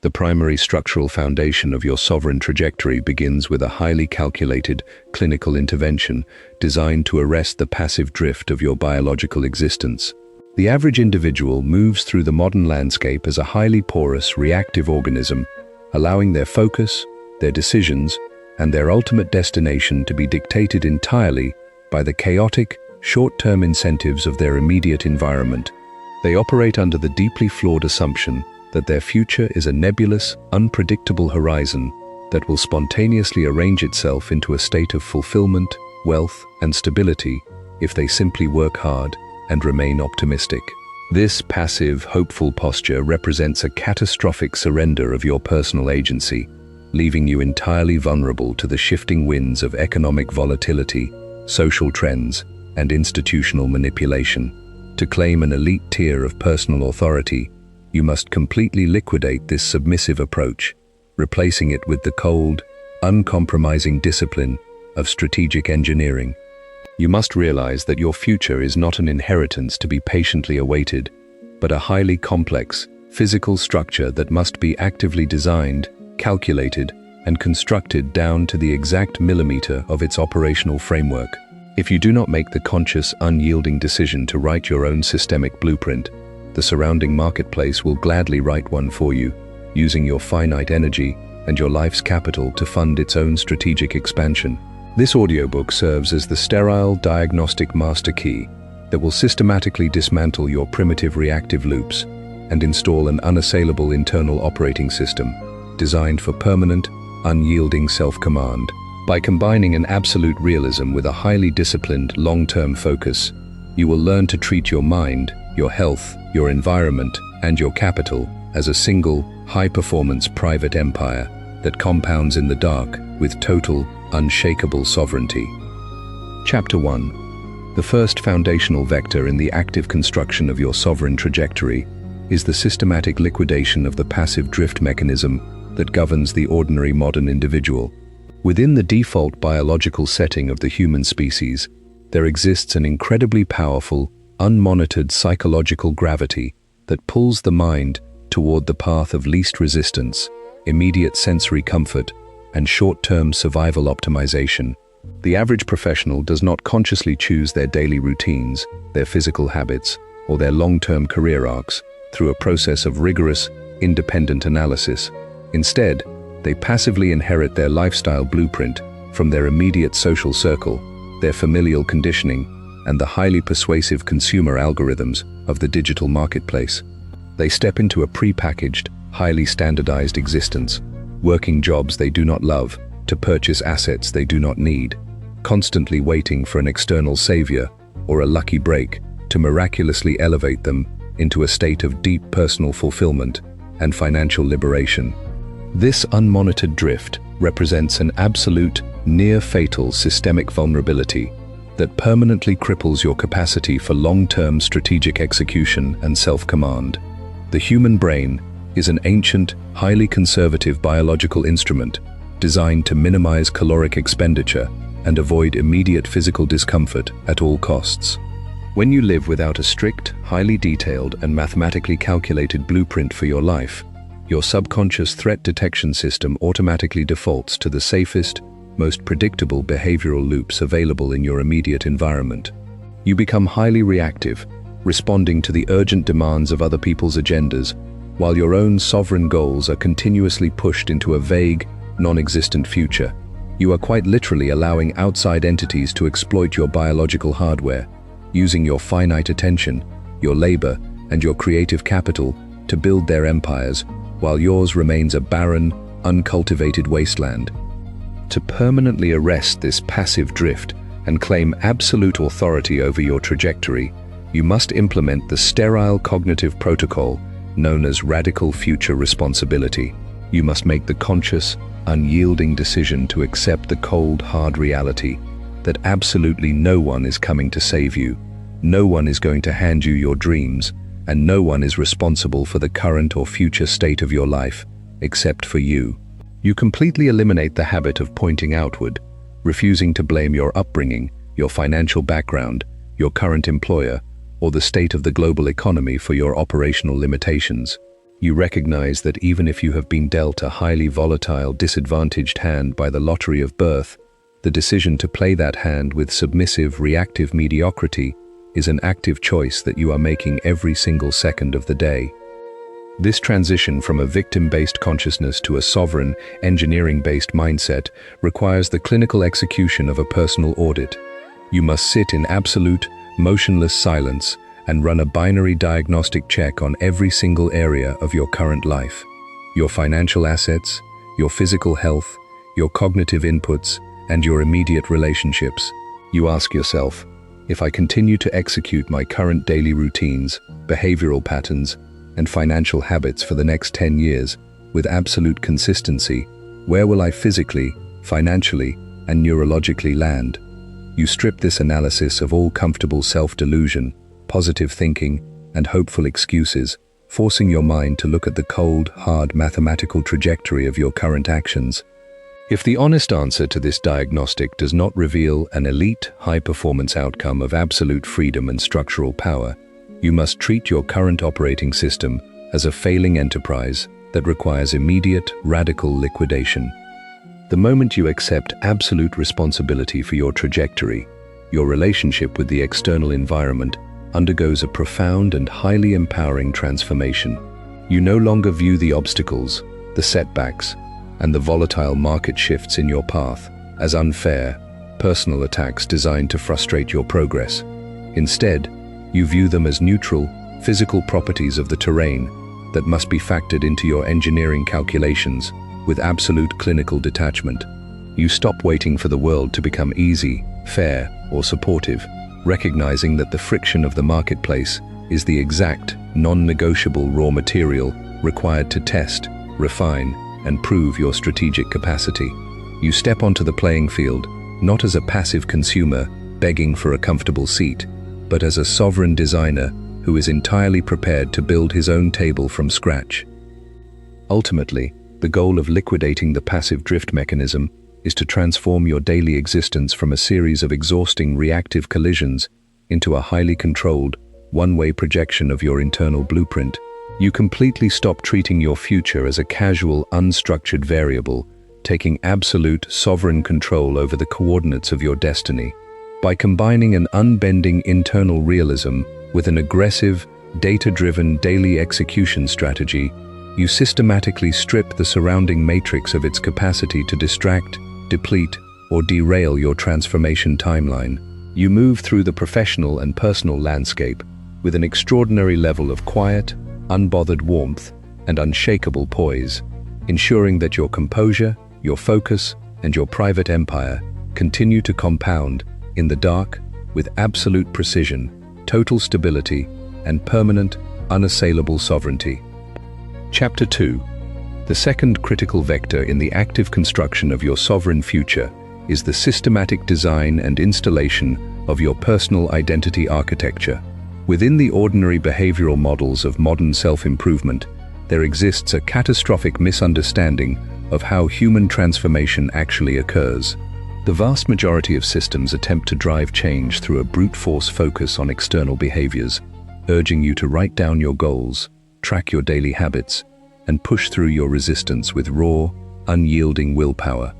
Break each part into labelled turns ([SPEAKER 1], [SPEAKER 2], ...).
[SPEAKER 1] The primary structural foundation of your sovereign trajectory begins with a highly calculated clinical intervention designed to arrest the passive drift of your biological existence. The average individual moves through the modern landscape as a highly porous, reactive organism, allowing their focus, their decisions, and their ultimate destination to be dictated entirely by the chaotic, short-term incentives of their immediate environment. They operate under the deeply flawed assumption that their future is a nebulous, unpredictable horizon that will spontaneously arrange itself into a state of fulfillment, wealth, and stability if they simply work hard and remain optimistic. This passive, hopeful posture represents a catastrophic surrender of your personal agency, leaving you entirely vulnerable to the shifting winds of economic volatility, social trends, and institutional manipulation. To claim an elite tier of personal authority, you must completely liquidate this submissive approach, replacing it with the cold, uncompromising discipline of strategic engineering. You must realize that your future is not an inheritance to be patiently awaited, but a highly complex, physical structure that must be actively designed, calculated, and constructed down to the exact millimeter of its operational framework. If you do not make the conscious, unyielding decision to write your own systemic blueprint, the surrounding marketplace will gladly write one for you, using your finite energy and your life's capital to fund its own strategic expansion. This audiobook serves as the sterile diagnostic master key that will systematically dismantle your primitive reactive loops and install an unassailable internal operating system designed for permanent, unyielding self-command. By combining an absolute realism with a highly disciplined, long-term focus, you will learn to treat your mind, your health, your environment, and your capital as a single, high-performance private empire that compounds in the dark with total, unshakable sovereignty. Chapter 1. The first foundational vector in the active construction of your sovereign trajectory is the systematic liquidation of the passive drift mechanism that governs the ordinary modern individual. Within the default biological setting of the human species, there exists an incredibly powerful, unmonitored psychological gravity that pulls the mind toward the path of least resistance, immediate sensory comfort, and short-term survival optimization. The average professional does not consciously choose their daily routines, their physical habits, or their long-term career arcs through a process of rigorous, independent analysis. Instead, they passively inherit their lifestyle blueprint from their immediate social circle, their familial conditioning, and the highly persuasive consumer algorithms of the digital marketplace. They step into a pre-packaged, highly standardized existence, working jobs they do not love to purchase assets they do not need, constantly waiting for an external savior or a lucky break to miraculously elevate them into a state of deep personal fulfillment and financial liberation. This unmonitored drift represents an absolute, near-fatal systemic vulnerability that permanently cripples your capacity for long-term strategic execution and self-command. The human brain is an ancient, highly conservative biological instrument designed to minimize caloric expenditure and avoid immediate physical discomfort at all costs. When you live without a strict, highly detailed, and mathematically calculated blueprint for your life, your subconscious threat detection system automatically defaults to the safest, most predictable behavioral loops available in your immediate environment. You become highly reactive, responding to the urgent demands of other people's agendas, while your own sovereign goals are continuously pushed into a vague, non-existent future. You are quite literally allowing outside entities to exploit your biological hardware, using your finite attention, your labor, and your creative capital to build their empires, while yours remains a barren, uncultivated wasteland. To permanently arrest this passive drift and claim absolute authority over your trajectory, you must implement the sterile cognitive protocol known as radical future responsibility. You must make the conscious, unyielding decision to accept the cold, hard reality that absolutely no one is coming to save you, no one is going to hand you your dreams, and no one is responsible for the current or future state of your life, except for you. You completely eliminate the habit of pointing outward, refusing to blame your upbringing, your financial background, your current employer, or the state of the global economy for your operational limitations. You recognize that even if you have been dealt a highly volatile, disadvantaged hand by the lottery of birth, the decision to play that hand with submissive, reactive mediocrity is an active choice that you are making every single second of the day. This transition from a victim-based consciousness to a sovereign, engineering-based mindset requires the clinical execution of a personal audit. You must sit in absolute, motionless silence and run a binary diagnostic check on every single area of your current life. Your financial assets, your physical health, your cognitive inputs, and your immediate relationships. You ask yourself, if I continue to execute my current daily routines, behavioral patterns, and financial habits for the next 10 years with absolute consistency, where will I physically, financially, and neurologically land? You strip this analysis of all comfortable self-delusion, positive thinking, and hopeful excuses, forcing your mind to look at the cold, hard mathematical trajectory of your current actions. If the honest answer to this diagnostic does not reveal an elite, high-performance outcome of absolute freedom and structural power, you must treat your current operating system as a failing enterprise that requires immediate, radical liquidation. The moment you accept absolute responsibility for your trajectory, your relationship with the external environment undergoes a profound and highly empowering transformation. You no longer view the obstacles, the setbacks, and the volatile market shifts in your path as unfair, personal attacks designed to frustrate your progress. Instead, you view them as neutral, physical properties of the terrain that must be factored into your engineering calculations with absolute clinical detachment. You stop waiting for the world to become easy, fair, or supportive, recognizing that the friction of the marketplace is the exact, non-negotiable raw material required to test, refine, and prove your strategic capacity. You step onto the playing field, not as a passive consumer begging for a comfortable seat, but as a sovereign designer who is entirely prepared to build his own table from scratch. Ultimately, the goal of liquidating the passive drift mechanism is to transform your daily existence from a series of exhausting reactive collisions into a highly controlled, one-way projection of your internal blueprint. You completely stop treating your future as a casual, unstructured variable, taking absolute, sovereign control over the coordinates of your destiny. By combining an unbending internal realism with an aggressive, data-driven daily execution strategy, you systematically strip the surrounding matrix of its capacity to distract, deplete, or derail your transformation timeline. You move through the professional and personal landscape with an extraordinary level of quiet, unbothered warmth, and unshakable poise, ensuring that your composure, your focus, and your private empire continue to compound in the dark with absolute precision, total stability, and permanent, unassailable sovereignty. Chapter 2. The second critical vector in the active construction of your sovereign future is the systematic design and installation of your personal identity architecture. Within the ordinary behavioral models of modern self-improvement, there exists a catastrophic misunderstanding of how human transformation actually occurs. The vast majority of systems attempt to drive change through a brute force focus on external behaviors, urging you to write down your goals, track your daily habits, and push through your resistance with raw, unyielding willpower.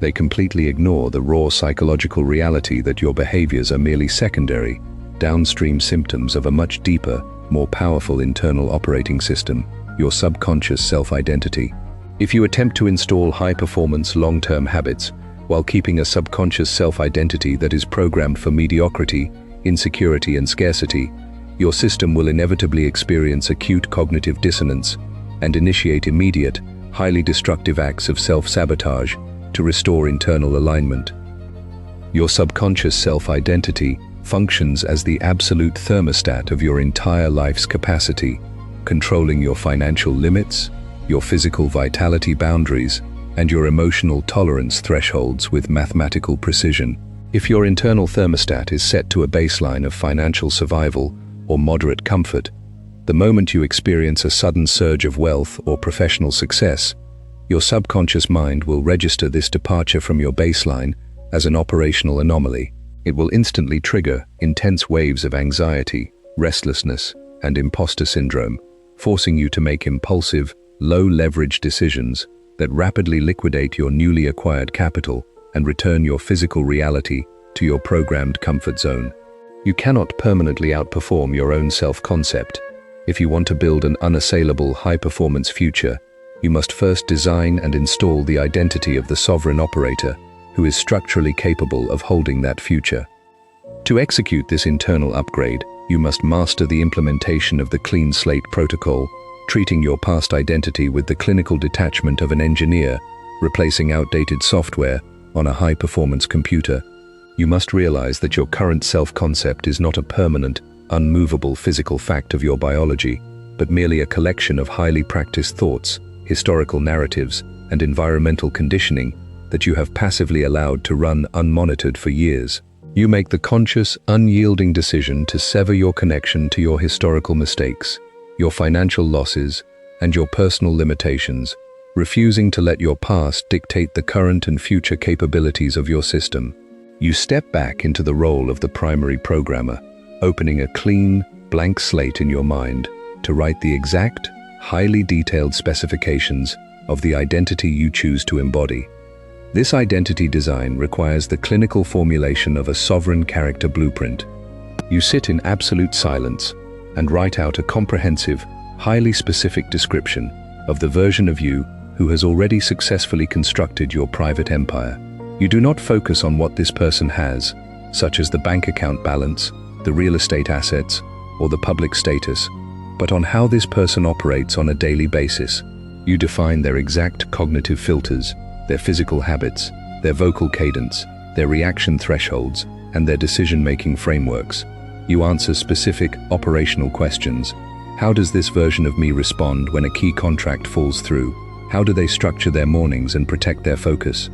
[SPEAKER 1] They completely ignore the raw psychological reality that your behaviors are merely secondary, downstream symptoms of a much deeper, more powerful internal operating system, your subconscious self-identity. If you attempt to install high-performance, long-term habits while keeping a subconscious self-identity that is programmed for mediocrity, insecurity, and scarcity, your system will inevitably experience acute cognitive dissonance and initiate immediate, highly destructive acts of self-sabotage to restore internal alignment. Your subconscious self-identity functions as the absolute thermostat of your entire life's capacity, controlling your financial limits, your physical vitality boundaries, and your emotional tolerance thresholds with mathematical precision. If your internal thermostat is set to a baseline of financial survival or moderate comfort, the moment you experience a sudden surge of wealth or professional success, your subconscious mind will register this departure from your baseline as an operational anomaly. It will instantly trigger intense waves of anxiety, restlessness, and imposter syndrome, forcing you to make impulsive, low-leverage decisions that rapidly liquidate your newly acquired capital and return your physical reality to your programmed comfort zone. You cannot permanently outperform your own self-concept. If you want to build an unassailable, high-performance future, you must first design and install the identity of the sovereign operator who is structurally capable of holding that future. To execute this internal upgrade, you must master the implementation of the clean slate protocol, treating your past identity with the clinical detachment of an engineer, replacing outdated software on a high-performance computer. You must realize that your current self-concept is not a permanent, unmovable physical fact of your biology, but merely a collection of highly practiced thoughts, historical narratives, and environmental conditioning that you have passively allowed to run unmonitored for years. You make the conscious, unyielding decision to sever your connection to your historical mistakes, your financial losses, and your personal limitations, refusing to let your past dictate the current and future capabilities of your system. You step back into the role of the primary programmer, opening a clean, blank slate in your mind to write the exact, highly detailed specifications of the identity you choose to embody. This identity design requires the clinical formulation of a sovereign character blueprint. You sit in absolute silence and write out a comprehensive, highly specific description of the version of you who has already successfully constructed your private empire. You do not focus on what this person has, such as the bank account balance, the real estate assets, or the public status, but on how this person operates on a daily basis. You define their exact cognitive filters, their physical habits, their vocal cadence, their reaction thresholds, and their decision-making frameworks. You answer specific, operational questions. How does this version of me respond when a key contract falls through? How do they structure their mornings and protect their focus?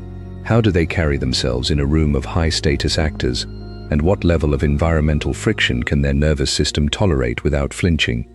[SPEAKER 1] How do they carry themselves in a room of high-status actors? And what level of environmental friction can their nervous system tolerate without flinching?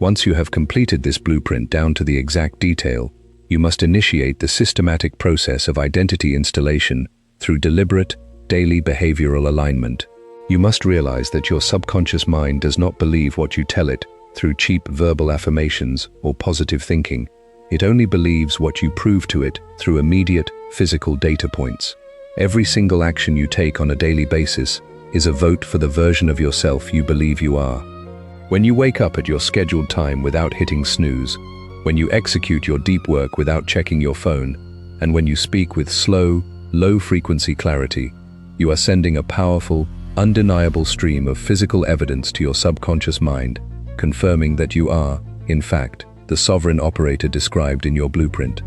[SPEAKER 1] Once you have completed this blueprint down to the exact detail, you must initiate the systematic process of identity installation through deliberate, daily behavioral alignment. You must realize that your subconscious mind does not believe what you tell it through cheap verbal affirmations or positive thinking. It only believes what you prove to it through immediate, physical data points. Every single action you take on a daily basis is a vote for the version of yourself you believe you are. When you wake up at your scheduled time without hitting snooze, when you execute your deep work without checking your phone, and when you speak with slow, low-frequency clarity, you are sending a powerful, undeniable stream of physical evidence to your subconscious mind, confirming that you are, in fact, the sovereign operator described in your blueprint.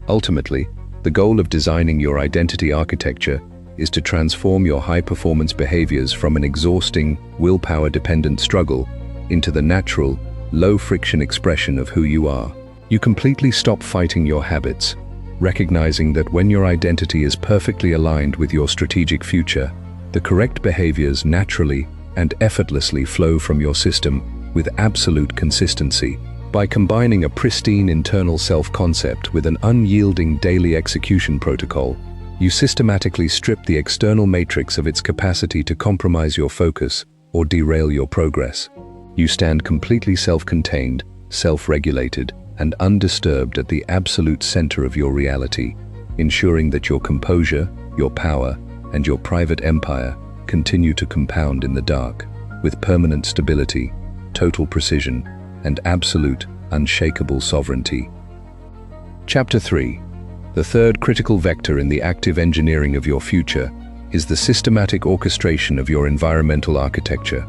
[SPEAKER 1] Ultimately, the goal of designing your identity architecture is to transform your high-performance behaviors from an exhausting, willpower-dependent struggle into the natural, low-friction expression of who you are. You completely stop fighting your habits, recognizing that when your identity is perfectly aligned with your strategic future, the correct behaviors naturally and effortlessly flow from your system with absolute consistency. By combining a pristine internal self-concept with an unyielding daily execution protocol, you systematically strip the external matrix of its capacity to compromise your focus or derail your progress. You stand completely self-contained, self-regulated, and undisturbed at the absolute center of your reality, ensuring that your composure, your power, and your private empire continue to compound in the dark, with permanent stability, total precision, and absolute, unshakable sovereignty. Chapter 3. The third critical vector in the active engineering of your future is the systematic orchestration of your environmental architecture.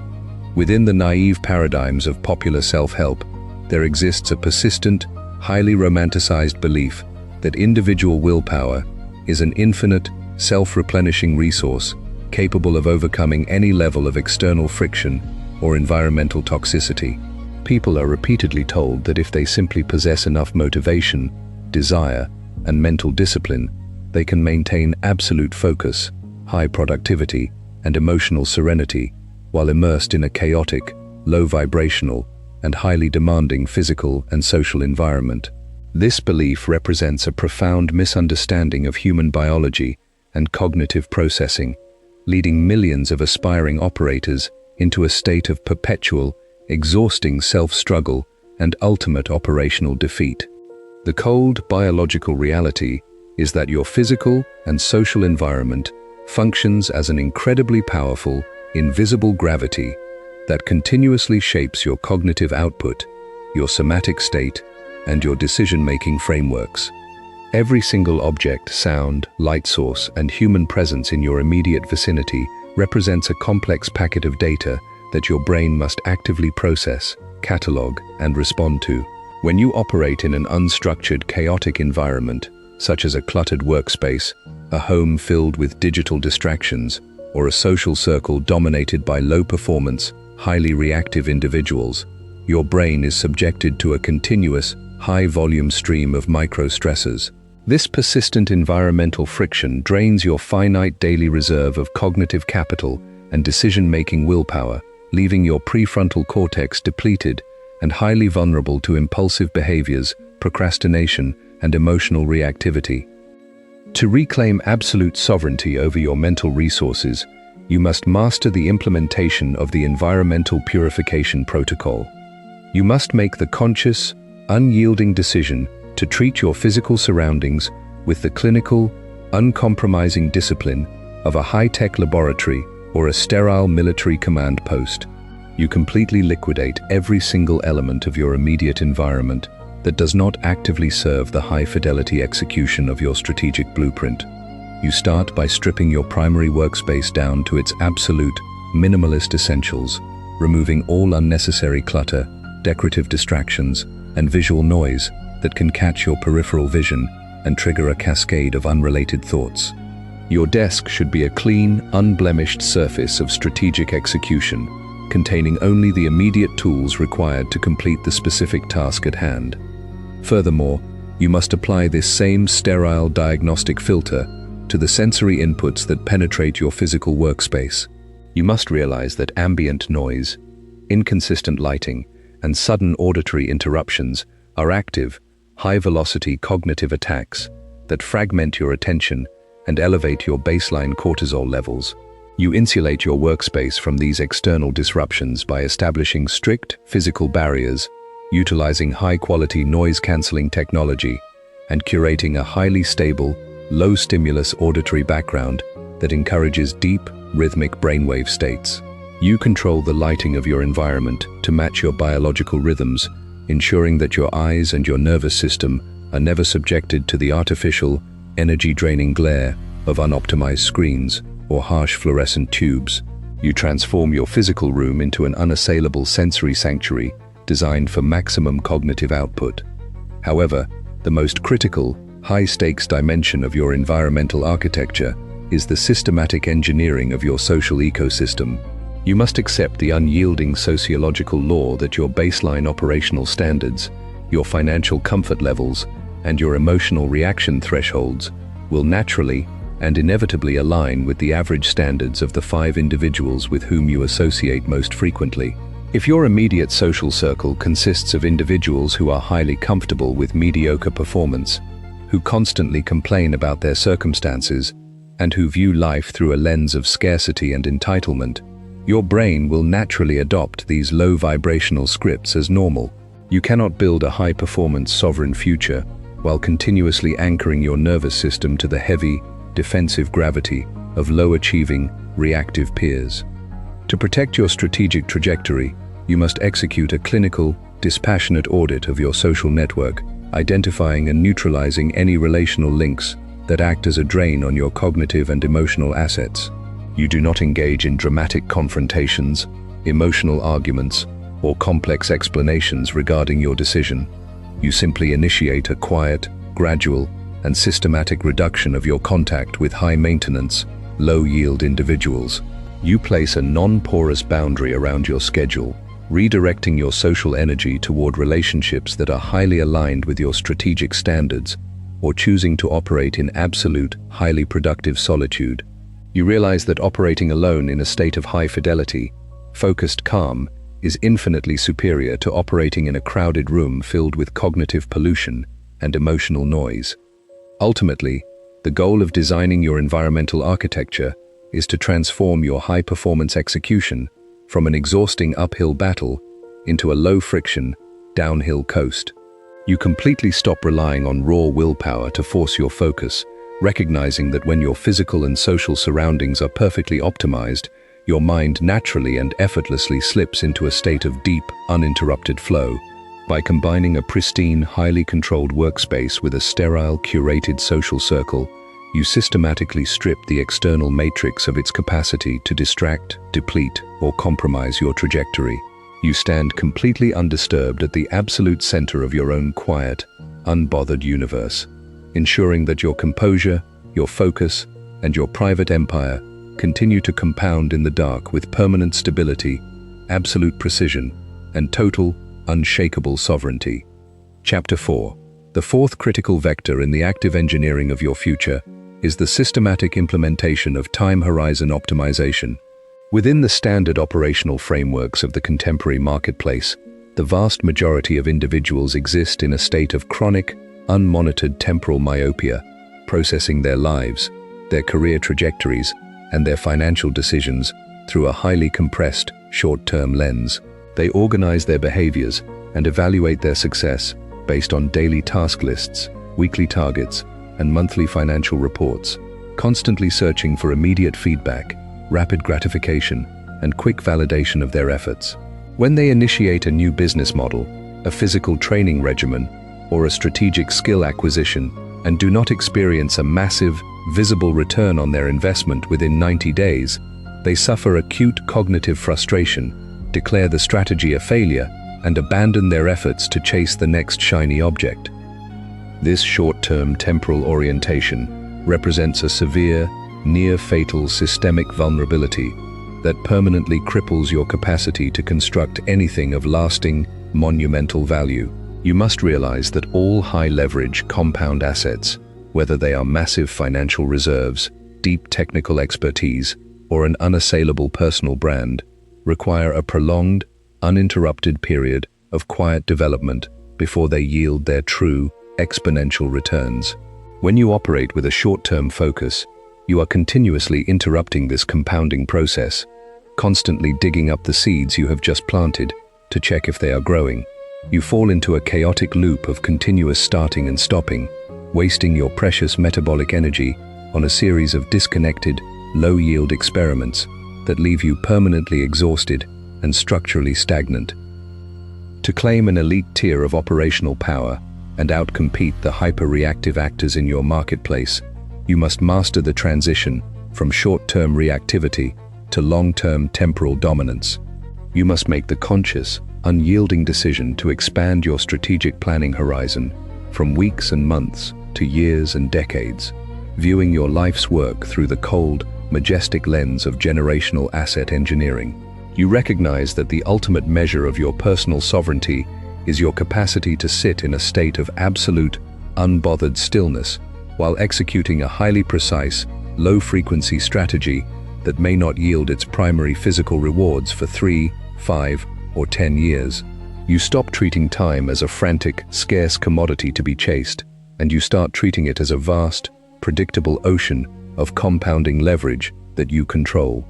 [SPEAKER 1] Within the naive paradigms of popular self-help, there exists a persistent, highly romanticized belief that individual willpower is an infinite, self-replenishing resource capable of overcoming any level of external friction or environmental toxicity. People are repeatedly told that if they simply possess enough motivation, desire, and mental discipline, they can maintain absolute focus, high productivity, and emotional serenity while immersed in a chaotic, low-vibrational, and highly demanding physical and social environment. This belief represents a profound misunderstanding of human biology and cognitive processing, leading millions of aspiring operators into a state of perpetual, exhausting self-struggle and ultimate operational defeat. The cold biological reality is that your physical and social environment functions as an incredibly powerful, invisible gravity that continuously shapes your cognitive output, your somatic state, and your decision-making frameworks. Every single object, sound, light source, and human presence in your immediate vicinity represents a complex packet of data that your brain must actively process, catalog, and respond to. When you operate in an unstructured, chaotic environment, such as a cluttered workspace, a home filled with digital distractions, or a social circle dominated by low-performance, highly reactive individuals, your brain is subjected to a continuous, high-volume stream of micro-stressors. This persistent environmental friction drains your finite daily reserve of cognitive capital and decision-making willpower, leaving your prefrontal cortex depleted and highly vulnerable to impulsive behaviors, procrastination, and emotional reactivity. To reclaim absolute sovereignty over your mental resources, you must master the implementation of the environmental purification protocol. You must make the conscious, unyielding decision to treat your physical surroundings with the clinical, uncompromising discipline of a high-tech laboratory or a sterile military command post. You completely liquidate every single element of your immediate environment that does not actively serve the high-fidelity execution of your strategic blueprint. You start by stripping your primary workspace down to its absolute, minimalist essentials, removing all unnecessary clutter, decorative distractions, and visual noise that can catch your peripheral vision and trigger a cascade of unrelated thoughts. Your desk should be a clean, unblemished surface of strategic execution, containing only the immediate tools required to complete the specific task at hand. Furthermore, you must apply this same sterile diagnostic filter to the sensory inputs that penetrate your physical workspace. You must realize that ambient noise, inconsistent lighting, and sudden auditory interruptions are active, high-velocity cognitive attacks that fragment your attention and elevate your baseline cortisol levels. You insulate your workspace from these external disruptions by establishing strict physical barriers, utilizing high-quality noise-canceling technology, and curating a highly stable, low-stimulus auditory background that encourages deep, rhythmic brainwave states. You control the lighting of your environment to match your biological rhythms, ensuring that your eyes and your nervous system are never subjected to the artificial, energy-draining glare of unoptimized screens or harsh fluorescent tubes. You transform your physical room into an unassailable sensory sanctuary designed for maximum cognitive output. However, the most critical, high-stakes dimension of your environmental architecture is the systematic engineering of your social ecosystem. You must accept the unyielding sociological law that your baseline operational standards, your financial comfort levels, and your emotional reaction thresholds will naturally and inevitably align with the average standards of the 5 individuals with whom you associate most frequently. If your immediate social circle consists of individuals who are highly comfortable with mediocre performance, who constantly complain about their circumstances, and who view life through a lens of scarcity and entitlement, your brain will naturally adopt these low vibrational scripts as normal. You cannot build a high-performance sovereign future while continuously anchoring your nervous system to the heavy, defensive gravity of low-achieving, reactive peers. To protect your strategic trajectory, you must execute a clinical, dispassionate audit of your social network, identifying and neutralizing any relational links that act as a drain on your cognitive and emotional assets. You do not engage in dramatic confrontations, emotional arguments, or complex explanations regarding your decision. You simply initiate a quiet, gradual, and systematic reduction of your contact with high-maintenance, low-yield individuals. You place a non-porous boundary around your schedule, redirecting your social energy toward relationships that are highly aligned with your strategic standards, or choosing to operate in absolute, highly productive solitude. You realize that operating alone in a state of high fidelity, focused calm, is infinitely superior to operating in a crowded room filled with cognitive pollution and emotional noise. Ultimately, the goal of designing your environmental architecture is to transform your high-performance execution from an exhausting uphill battle into a low-friction, downhill coast. You completely stop relying on raw willpower to force your focus, recognizing that when your physical and social surroundings are perfectly optimized, your mind naturally and effortlessly slips into a state of deep, uninterrupted flow. By combining a pristine, highly controlled workspace with a sterile, curated social circle, you systematically strip the external matrix of its capacity to distract, deplete, or compromise your trajectory. You stand completely undisturbed at the absolute center of your own quiet, unbothered universe, ensuring that your composure, your focus, and your private empire continue to compound in the dark with permanent stability, absolute precision, and total, unshakable sovereignty. Chapter 4. The fourth critical vector in the active engineering of your future is the systematic implementation of time horizon optimization. Within the standard operational frameworks of the contemporary marketplace, the vast majority of individuals exist in a state of chronic, unmonitored temporal myopia, processing their lives, their career trajectories, and their financial decisions through a highly compressed, short-term lens. They organize their behaviors and evaluate their success based on daily task lists, weekly targets, and monthly financial reports, constantly searching for immediate feedback, rapid gratification, and quick validation of their efforts. When they initiate a new business model, a physical training regimen, or a strategic skill acquisition, and do not experience a massive, visible return on their investment within 90 days, they suffer acute cognitive frustration, declare the strategy a failure, and abandon their efforts to chase the next shiny object. This short-term temporal orientation represents a severe, near-fatal systemic vulnerability that permanently cripples your capacity to construct anything of lasting, monumental value. You must realize that all high-leverage compound assets, whether they are massive financial reserves, deep technical expertise, or an unassailable personal brand, require a prolonged, uninterrupted period of quiet development before they yield their true, exponential returns. When you operate with a short-term focus, you are continuously interrupting this compounding process, constantly digging up the seeds you have just planted to check if they are growing. You fall into a chaotic loop of continuous starting and stopping, wasting your precious metabolic energy on a series of disconnected, low-yield experiments that leave you permanently exhausted and structurally stagnant. To claim an elite tier of operational power and outcompete the hyper-reactive actors in your marketplace, you must master the transition from short-term reactivity to long-term temporal dominance. You must make the conscious, unyielding decision to expand your strategic planning horizon from weeks and months to years and decades, viewing your life's work through the cold, majestic lens of generational asset engineering. You recognize that the ultimate measure of your personal sovereignty is your capacity to sit in a state of absolute, unbothered stillness while executing a highly precise, low-frequency strategy that may not yield its primary physical rewards for 3, 5, or 10 years. You stop treating time as a frantic, scarce commodity to be chased, and you start treating it as a vast, predictable ocean of compounding leverage that you control.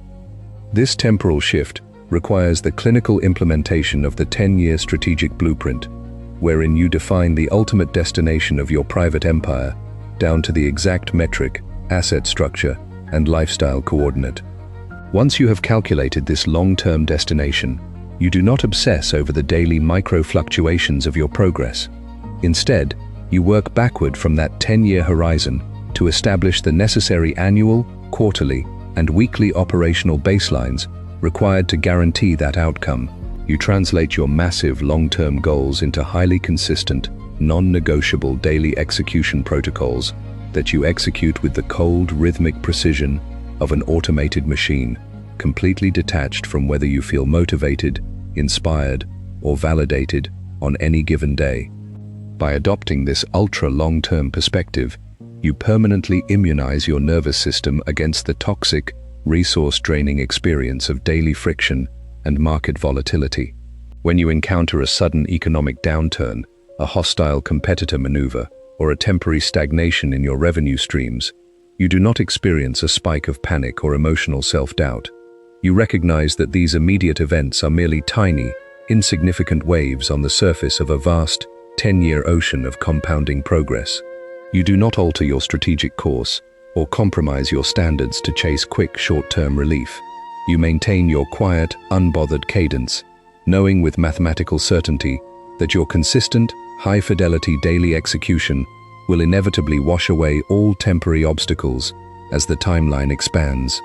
[SPEAKER 1] This temporal shift requires the clinical implementation of the 10-year strategic blueprint, wherein you define the ultimate destination of your private empire down to the exact metric, asset structure, and lifestyle coordinate. Once you have calculated this long-term destination, you do not obsess over the daily micro-fluctuations of your progress. Instead, you work backward from that 10-year horizon to establish the necessary annual, quarterly, and weekly operational baselines required to guarantee that outcome. You translate your massive long-term goals into highly consistent, non-negotiable daily execution protocols that you execute with the cold, rhythmic precision of an automated machine, completely detached from whether you feel motivated, inspired, or validated on any given day. By adopting this ultra-long-term perspective, you permanently immunize your nervous system against the toxic, resource-draining experience of daily friction and market volatility. When you encounter a sudden economic downturn, a hostile competitor maneuver, or a temporary stagnation in your revenue streams, you do not experience a spike of panic or emotional self-doubt. You recognize that these immediate events are merely tiny, insignificant waves on the surface of a vast, 10-year ocean of compounding progress. You do not alter your strategic course or compromise your standards to chase quick short-term relief. You maintain your quiet, unbothered cadence, knowing with mathematical certainty that your consistent, high-fidelity daily execution will inevitably wash away all temporary obstacles as the timeline expands.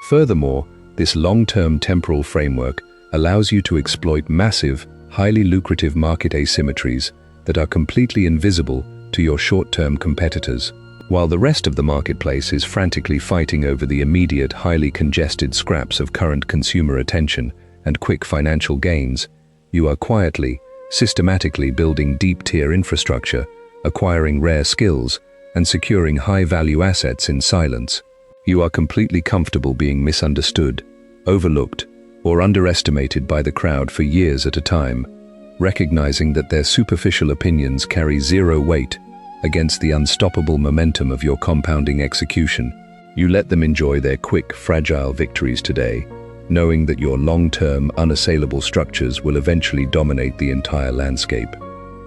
[SPEAKER 1] Furthermore, this long-term temporal framework allows you to exploit massive, highly lucrative market asymmetries that are completely invisible to your short-term competitors. While the rest of the marketplace is frantically fighting over the immediate, highly congested scraps of current consumer attention and quick financial gains, you are quietly, systematically building deep-tier infrastructure, acquiring rare skills, and securing high-value assets in silence. You are completely comfortable being misunderstood, overlooked, or underestimated by the crowd for years at a time, recognizing that their superficial opinions carry zero weight against the unstoppable momentum of your compounding execution. You let them enjoy their quick, fragile victories today, knowing that your long-term, unassailable structures will eventually dominate the entire landscape.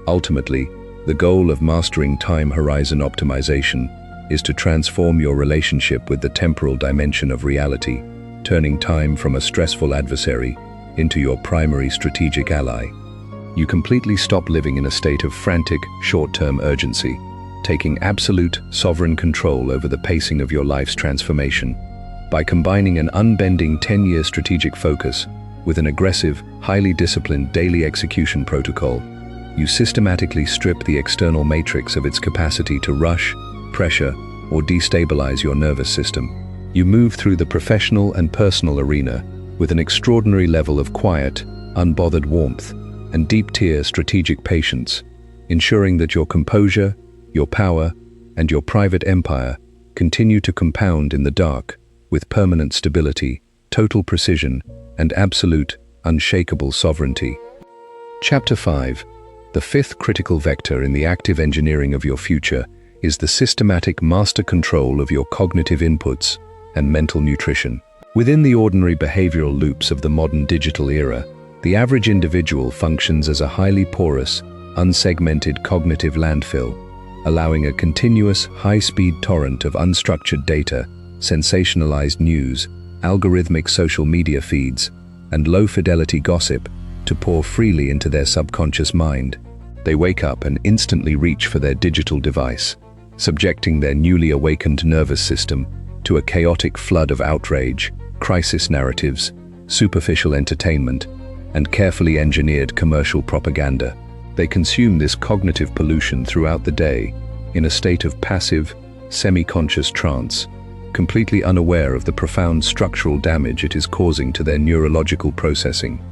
[SPEAKER 1] Ultimately, the goal of mastering time horizon optimization is to transform your relationship with the temporal dimension of reality, turning time from a stressful adversary into your primary strategic ally. You completely stop living in a state of frantic, short-term urgency, taking absolute, sovereign control over the pacing of your life's transformation. By combining an unbending 10-year strategic focus with an aggressive, highly disciplined daily execution protocol, you systematically strip the external matrix of its capacity to rush, pressure, or destabilize your nervous system. You move through the professional and personal arena with an extraordinary level of quiet, unbothered warmth and deep-tier strategic patience, ensuring that your composure, your power, and your private empire continue to compound in the dark with permanent stability, total precision, and absolute, unshakable sovereignty. Chapter 5. The fifth critical vector in the active engineering of your future is the systematic master control of your cognitive inputs and mental nutrition. Within the ordinary behavioral loops of the modern digital era, the average individual functions as a highly porous, unsegmented cognitive landfill, allowing a continuous, high-speed torrent of unstructured data, sensationalized news, algorithmic social media feeds, and low-fidelity gossip to pour freely into their subconscious mind. They wake up and instantly reach for their digital device, subjecting their newly awakened nervous system to a chaotic flood of outrage, crisis narratives, superficial entertainment, and carefully engineered commercial propaganda. They consume this cognitive pollution throughout the day in a state of passive, semi-conscious trance, completely unaware of the profound structural damage it is causing to their neurological processing.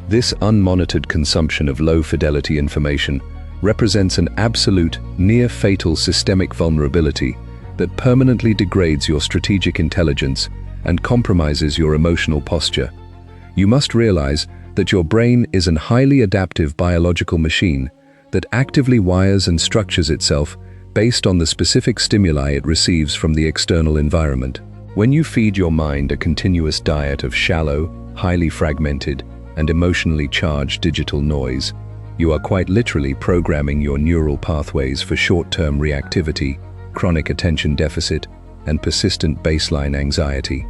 [SPEAKER 1] This unmonitored consumption of low-fidelity information represents an absolute, near-fatal systemic vulnerability that permanently degrades your strategic intelligence and compromises your emotional posture. You must realize that your brain is an highly adaptive biological machine that actively wires and structures itself based on the specific stimuli it receives from the external environment. When you feed your mind a continuous diet of shallow, highly fragmented, and emotionally charged digital noise, you are quite literally programming your neural pathways for short-term reactivity, chronic attention deficit, and persistent baseline anxiety.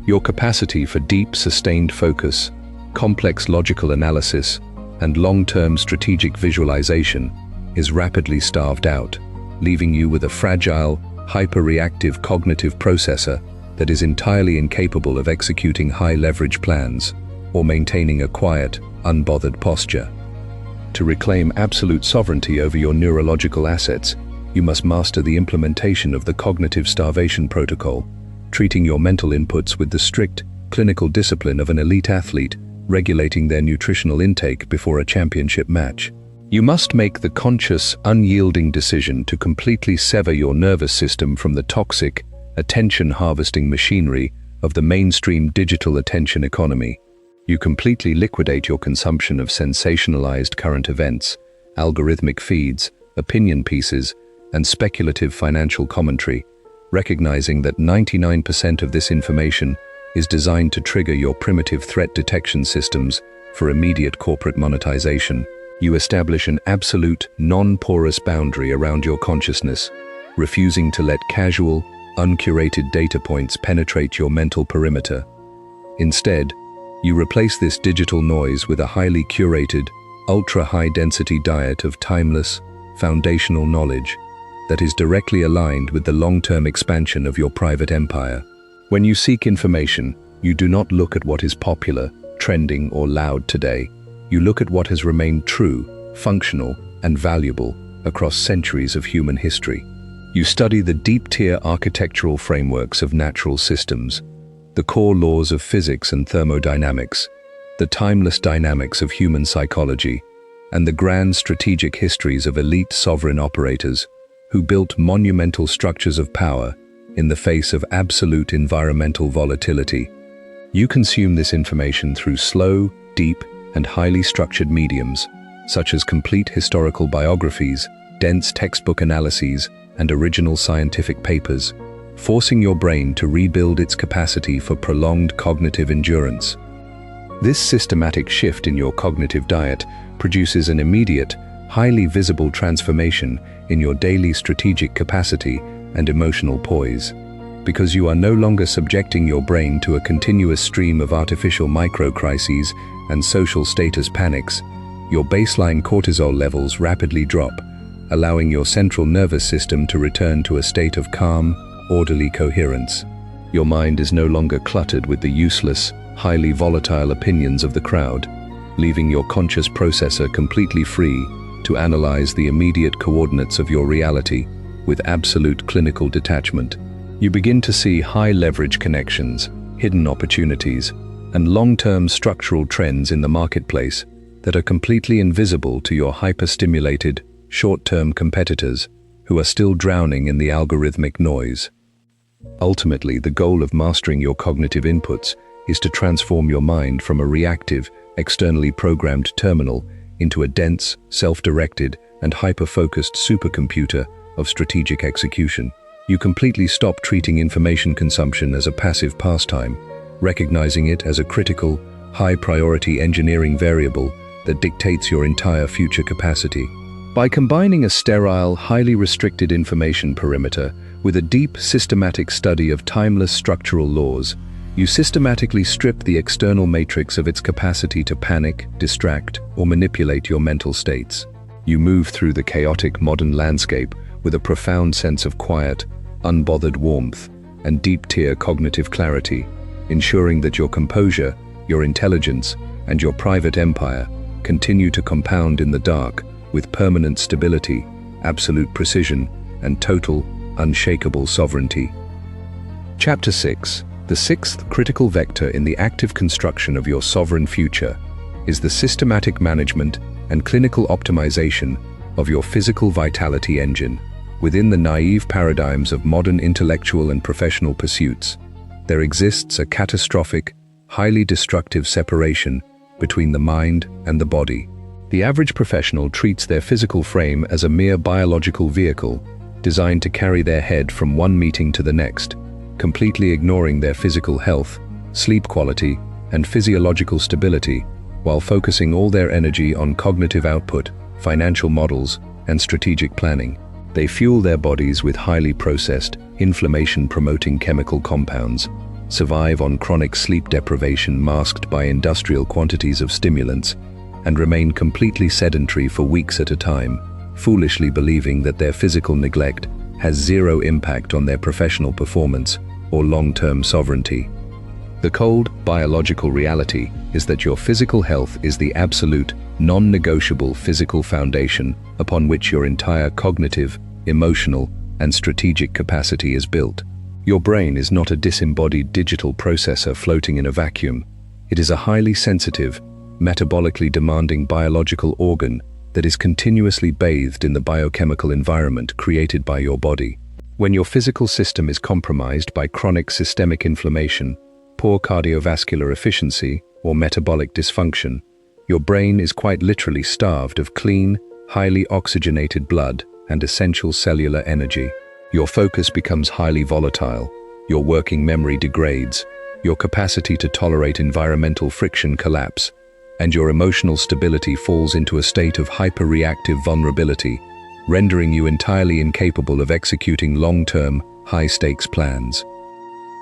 [SPEAKER 1] Your capacity for deep, sustained focus, complex logical analysis, and long-term strategic visualization is rapidly starved out, leaving you with a fragile, hyper-reactive cognitive processor that is entirely incapable of executing high-leverage plans or maintaining a quiet, unbothered posture. To reclaim absolute sovereignty over your neurological assets, you must master the implementation of the cognitive starvation protocol, treating your mental inputs with the strict, clinical discipline of an elite athlete, regulating their nutritional intake before a championship match. You must make the conscious, unyielding decision to completely sever your nervous system from the toxic, attention-harvesting machinery of the mainstream digital attention economy. You completely liquidate your consumption of sensationalized current events, algorithmic feeds, opinion pieces, and speculative financial commentary, recognizing that 99% of this information is designed to trigger your primitive threat detection systems for immediate corporate monetization. You establish an absolute, non-porous boundary around your consciousness, refusing to let casual, uncurated data points penetrate your mental perimeter. Instead, you replace this digital noise with a highly curated, ultra-high-density diet of timeless, foundational knowledge that is directly aligned with the long-term expansion of your private empire. When you seek information, you do not look at what is popular, trending, or loud today. You look at what has remained true, functional, and valuable across centuries of human history. You study the deep-tier architectural frameworks of natural systems, the core laws of physics and thermodynamics, the timeless dynamics of human psychology, and the grand strategic histories of elite sovereign operators who built monumental structures of power in the face of absolute environmental volatility. You consume this information through slow, deep, and highly structured mediums, such as complete historical biographies, dense textbook analyses, and original scientific papers, forcing your brain to rebuild its capacity for prolonged cognitive endurance. This systematic shift in your cognitive diet produces an immediate, highly visible transformation in your daily strategic capacity and emotional poise. Because you are no longer subjecting your brain to a continuous stream of artificial micro-crises and social status panics, your baseline cortisol levels rapidly drop, allowing your central nervous system to return to a state of calm, orderly coherence. Your mind is no longer cluttered with the useless, highly volatile opinions of the crowd, leaving your conscious processor completely free to analyze the immediate coordinates of your reality with absolute clinical detachment. You begin to see high-leverage connections, hidden opportunities, and long-term structural trends in the marketplace that are completely invisible to your hyper-stimulated, short-term competitors who are still drowning in the algorithmic noise. Ultimately, the goal of mastering your cognitive inputs is to transform your mind from a reactive, externally programmed terminal into a dense, self-directed, and hyper-focused supercomputer of strategic execution. You completely stop treating information consumption as a passive pastime, recognizing it as a critical, high-priority engineering variable that dictates your entire future capacity. By combining a sterile, highly restricted information perimeter with a deep, systematic study of timeless structural laws, you systematically strip the external matrix of its capacity to panic, distract, or manipulate your mental states. You move through the chaotic modern landscape with a profound sense of quiet, unbothered warmth, and deep-tier cognitive clarity, ensuring that your composure, your intelligence, and your private empire continue to compound in the dark with permanent stability, absolute precision, and total, unshakable sovereignty. Chapter 6. The sixth critical vector in the active construction of your sovereign future is the systematic management and clinical optimization of your physical vitality engine. Within the naive paradigms of modern intellectual and professional pursuits, there exists a catastrophic, highly destructive separation between the mind and the body. The average professional treats their physical frame as a mere biological vehicle designed to carry their head from one meeting to the next, completely ignoring their physical health, sleep quality, and physiological stability, while focusing all their energy on cognitive output, financial models, and strategic planning. They fuel their bodies with highly processed, inflammation-promoting chemical compounds, survive on chronic sleep deprivation masked by industrial quantities of stimulants, and remain completely sedentary for weeks at a time, foolishly believing that their physical neglect has zero impact on their professional performance or long-term sovereignty. The cold, biological reality is that your physical health is the absolute, non-negotiable physical foundation upon which your entire cognitive, emotional, and strategic capacity is built. Your brain is not a disembodied digital processor floating in a vacuum. It is a highly sensitive, metabolically demanding biological organ that is continuously bathed in the biochemical environment created by your body. When your physical system is compromised by chronic systemic inflammation, poor cardiovascular efficiency, or metabolic dysfunction, your brain is quite literally starved of clean, highly oxygenated blood and essential cellular energy. Your focus becomes highly volatile, your working memory degrades, your capacity to tolerate environmental friction collapse, and your emotional stability falls into a state of hyper-reactive vulnerability, rendering you entirely incapable of executing long-term, high-stakes plans.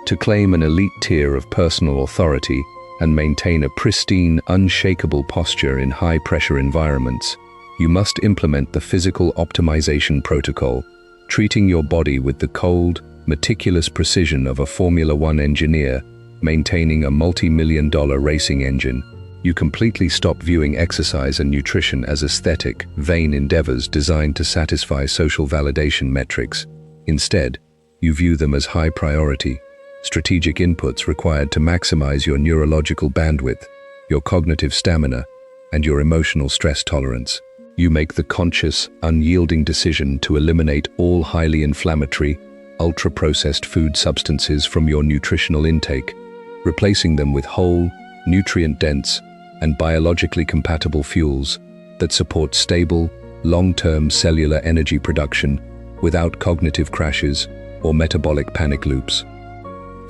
[SPEAKER 1] To claim an elite tier of personal authority and maintain a pristine, unshakable posture in high-pressure environments, you must implement the physical optimization protocol, treating your body with the cold, meticulous precision of a Formula One engineer maintaining a multi-million-dollar racing engine. You completely stop viewing exercise and nutrition as aesthetic, vain endeavors designed to satisfy social validation metrics. Instead, you view them as high-priority, strategic inputs required to maximize your neurological bandwidth, your cognitive stamina, and your emotional stress tolerance. You make the conscious, unyielding decision to eliminate all highly inflammatory, ultra-processed food substances from your nutritional intake, replacing them with whole, nutrient-dense, and biologically compatible fuels that support stable, long-term cellular energy production without cognitive crashes or metabolic panic loops.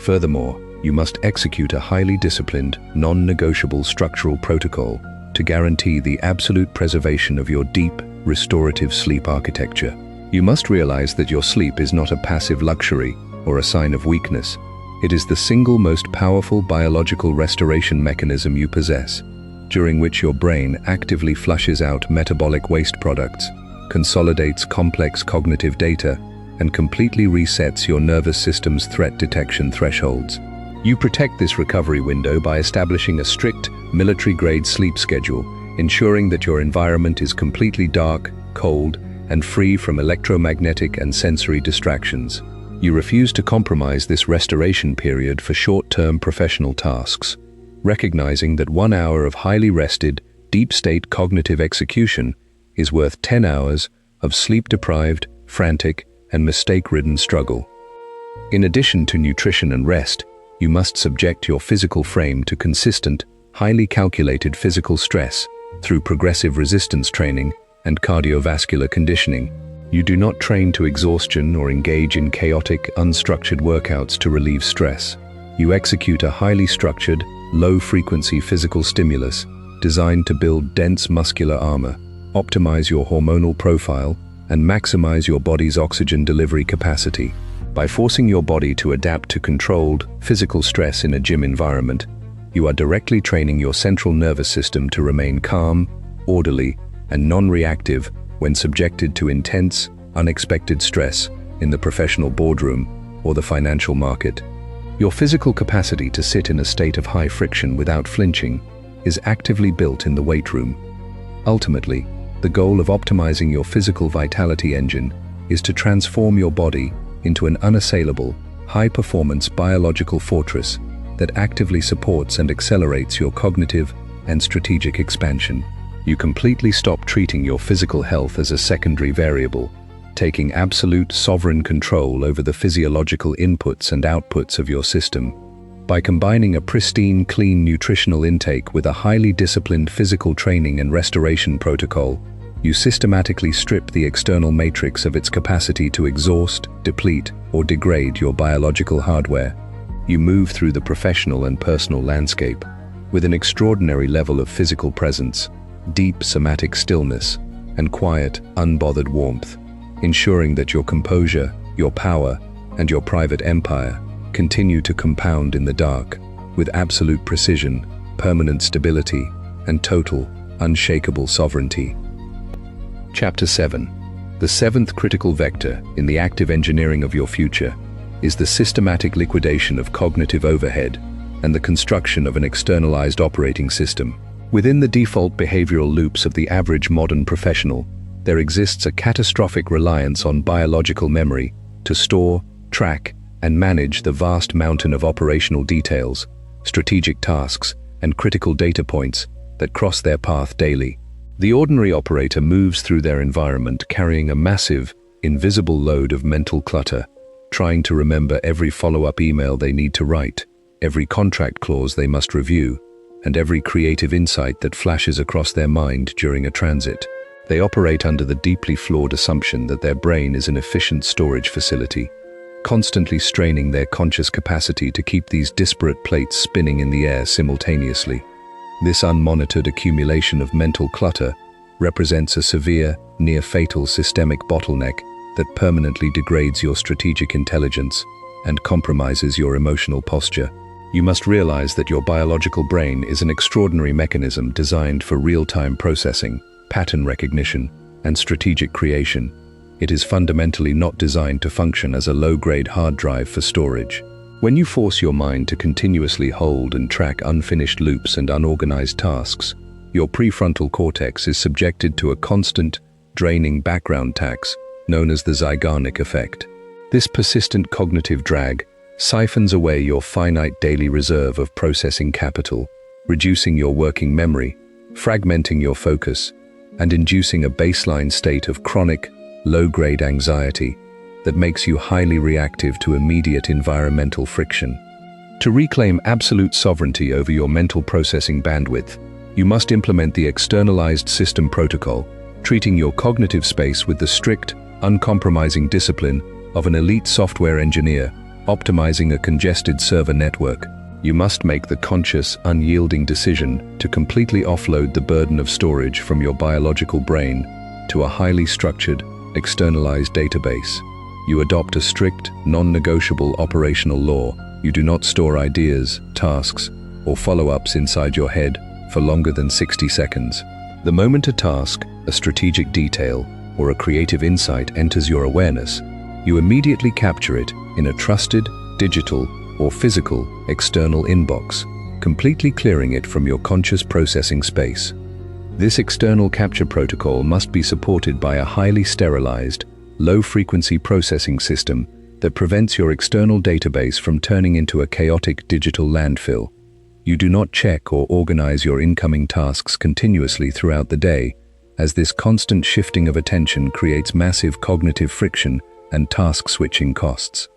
[SPEAKER 1] Furthermore, you must execute a highly disciplined, non-negotiable structural protocol to guarantee the absolute preservation of your deep, restorative sleep architecture. You must realize that your sleep is not a passive luxury or a sign of weakness. It is the single most powerful biological restoration mechanism you possess, during which your brain actively flushes out metabolic waste products, consolidates complex cognitive data, and completely resets your nervous system's threat detection thresholds. You protect this recovery window by establishing a strict, military-grade sleep schedule, ensuring that your environment is completely dark, cold, and free from electromagnetic and sensory distractions. You refuse to compromise this restoration period for short-term professional tasks, recognizing that 1 hour of highly rested, deep-state cognitive execution is worth 10 hours of sleep-deprived, frantic, and mistake-ridden struggle. In addition to nutrition and rest, you must subject your physical frame to consistent, highly calculated physical stress through progressive resistance training and cardiovascular conditioning. You do not train to exhaustion or engage in chaotic, unstructured workouts to relieve stress. You execute a highly structured, low-frequency physical stimulus designed to build dense muscular armor, optimize your hormonal profile, and maximize your body's oxygen delivery capacity. By forcing your body to adapt to controlled, physical stress in a gym environment, you are directly training your central nervous system to remain calm, orderly, and non-reactive when subjected to intense, unexpected stress in the professional boardroom or the financial market. Your physical capacity to sit in a state of high friction without flinching is actively built in the weight room. Ultimately, the goal of optimizing your physical vitality engine is to transform your body into an unassailable, high-performance biological fortress that actively supports and accelerates your cognitive and strategic expansion. You completely stop treating your physical health as a secondary variable, taking absolute sovereign control over the physiological inputs and outputs of your system. By combining a pristine, clean nutritional intake with a highly disciplined physical training and restoration protocol, you systematically strip the external matrix of its capacity to exhaust, deplete, or degrade your biological hardware. You move through the professional and personal landscape with an extraordinary level of physical presence, deep somatic stillness, and quiet, unbothered warmth, ensuring that your composure, your power, and your private empire continue to compound in the dark with absolute precision, permanent stability, and total, unshakable sovereignty. Chapter 7. The seventh critical vector in the active engineering of your future is the systematic liquidation of cognitive overhead and the construction of an externalized operating system. Within the default behavioral loops of the average modern professional, there exists a catastrophic reliance on biological memory to store, track, and manage the vast mountain of operational details, strategic tasks, and critical data points that cross their path daily. The ordinary operator moves through their environment carrying a massive, invisible load of mental clutter, trying to remember every follow-up email they need to write, every contract clause they must review, and every creative insight that flashes across their mind during a transit. They operate under the deeply flawed assumption that their brain is an efficient storage facility, constantly straining their conscious capacity to keep these disparate plates spinning in the air simultaneously. This unmonitored accumulation of mental clutter represents a severe, near-fatal systemic bottleneck that permanently degrades your strategic intelligence and compromises your emotional posture. You must realize that your biological brain is an extraordinary mechanism designed for real-time processing, pattern recognition, and strategic creation. It is fundamentally not designed to function as a low-grade hard drive for storage. When you force your mind to continuously hold and track unfinished loops and unorganized tasks, your prefrontal cortex is subjected to a constant, draining background tax known as the Zeigarnik effect. This persistent cognitive drag siphons away your finite daily reserve of processing capital, reducing your working memory, fragmenting your focus, and inducing a baseline state of chronic, low-grade anxiety that makes you highly reactive to immediate environmental friction. To reclaim absolute sovereignty over your mental processing bandwidth, you must implement the externalized system protocol, treating your cognitive space with the strict, uncompromising discipline of an elite software engineer, optimizing a congested server network. You must make the conscious, unyielding decision to completely offload the burden of storage from your biological brain to a highly structured, externalized database. You adopt a strict, non-negotiable operational law. You do not store ideas, tasks, or follow-ups inside your head for longer than 60 seconds. The moment a task, a strategic detail, or a creative insight enters your awareness, you immediately capture it in a trusted, digital, or physical external inbox, completely clearing it from your conscious processing space. This external capture protocol must be supported by a highly sterilized, low-frequency processing system that prevents your external database from turning into a chaotic digital landfill. You do not check or organize your incoming tasks continuously throughout the day, as this constant shifting of attention creates massive cognitive friction and task-switching costs.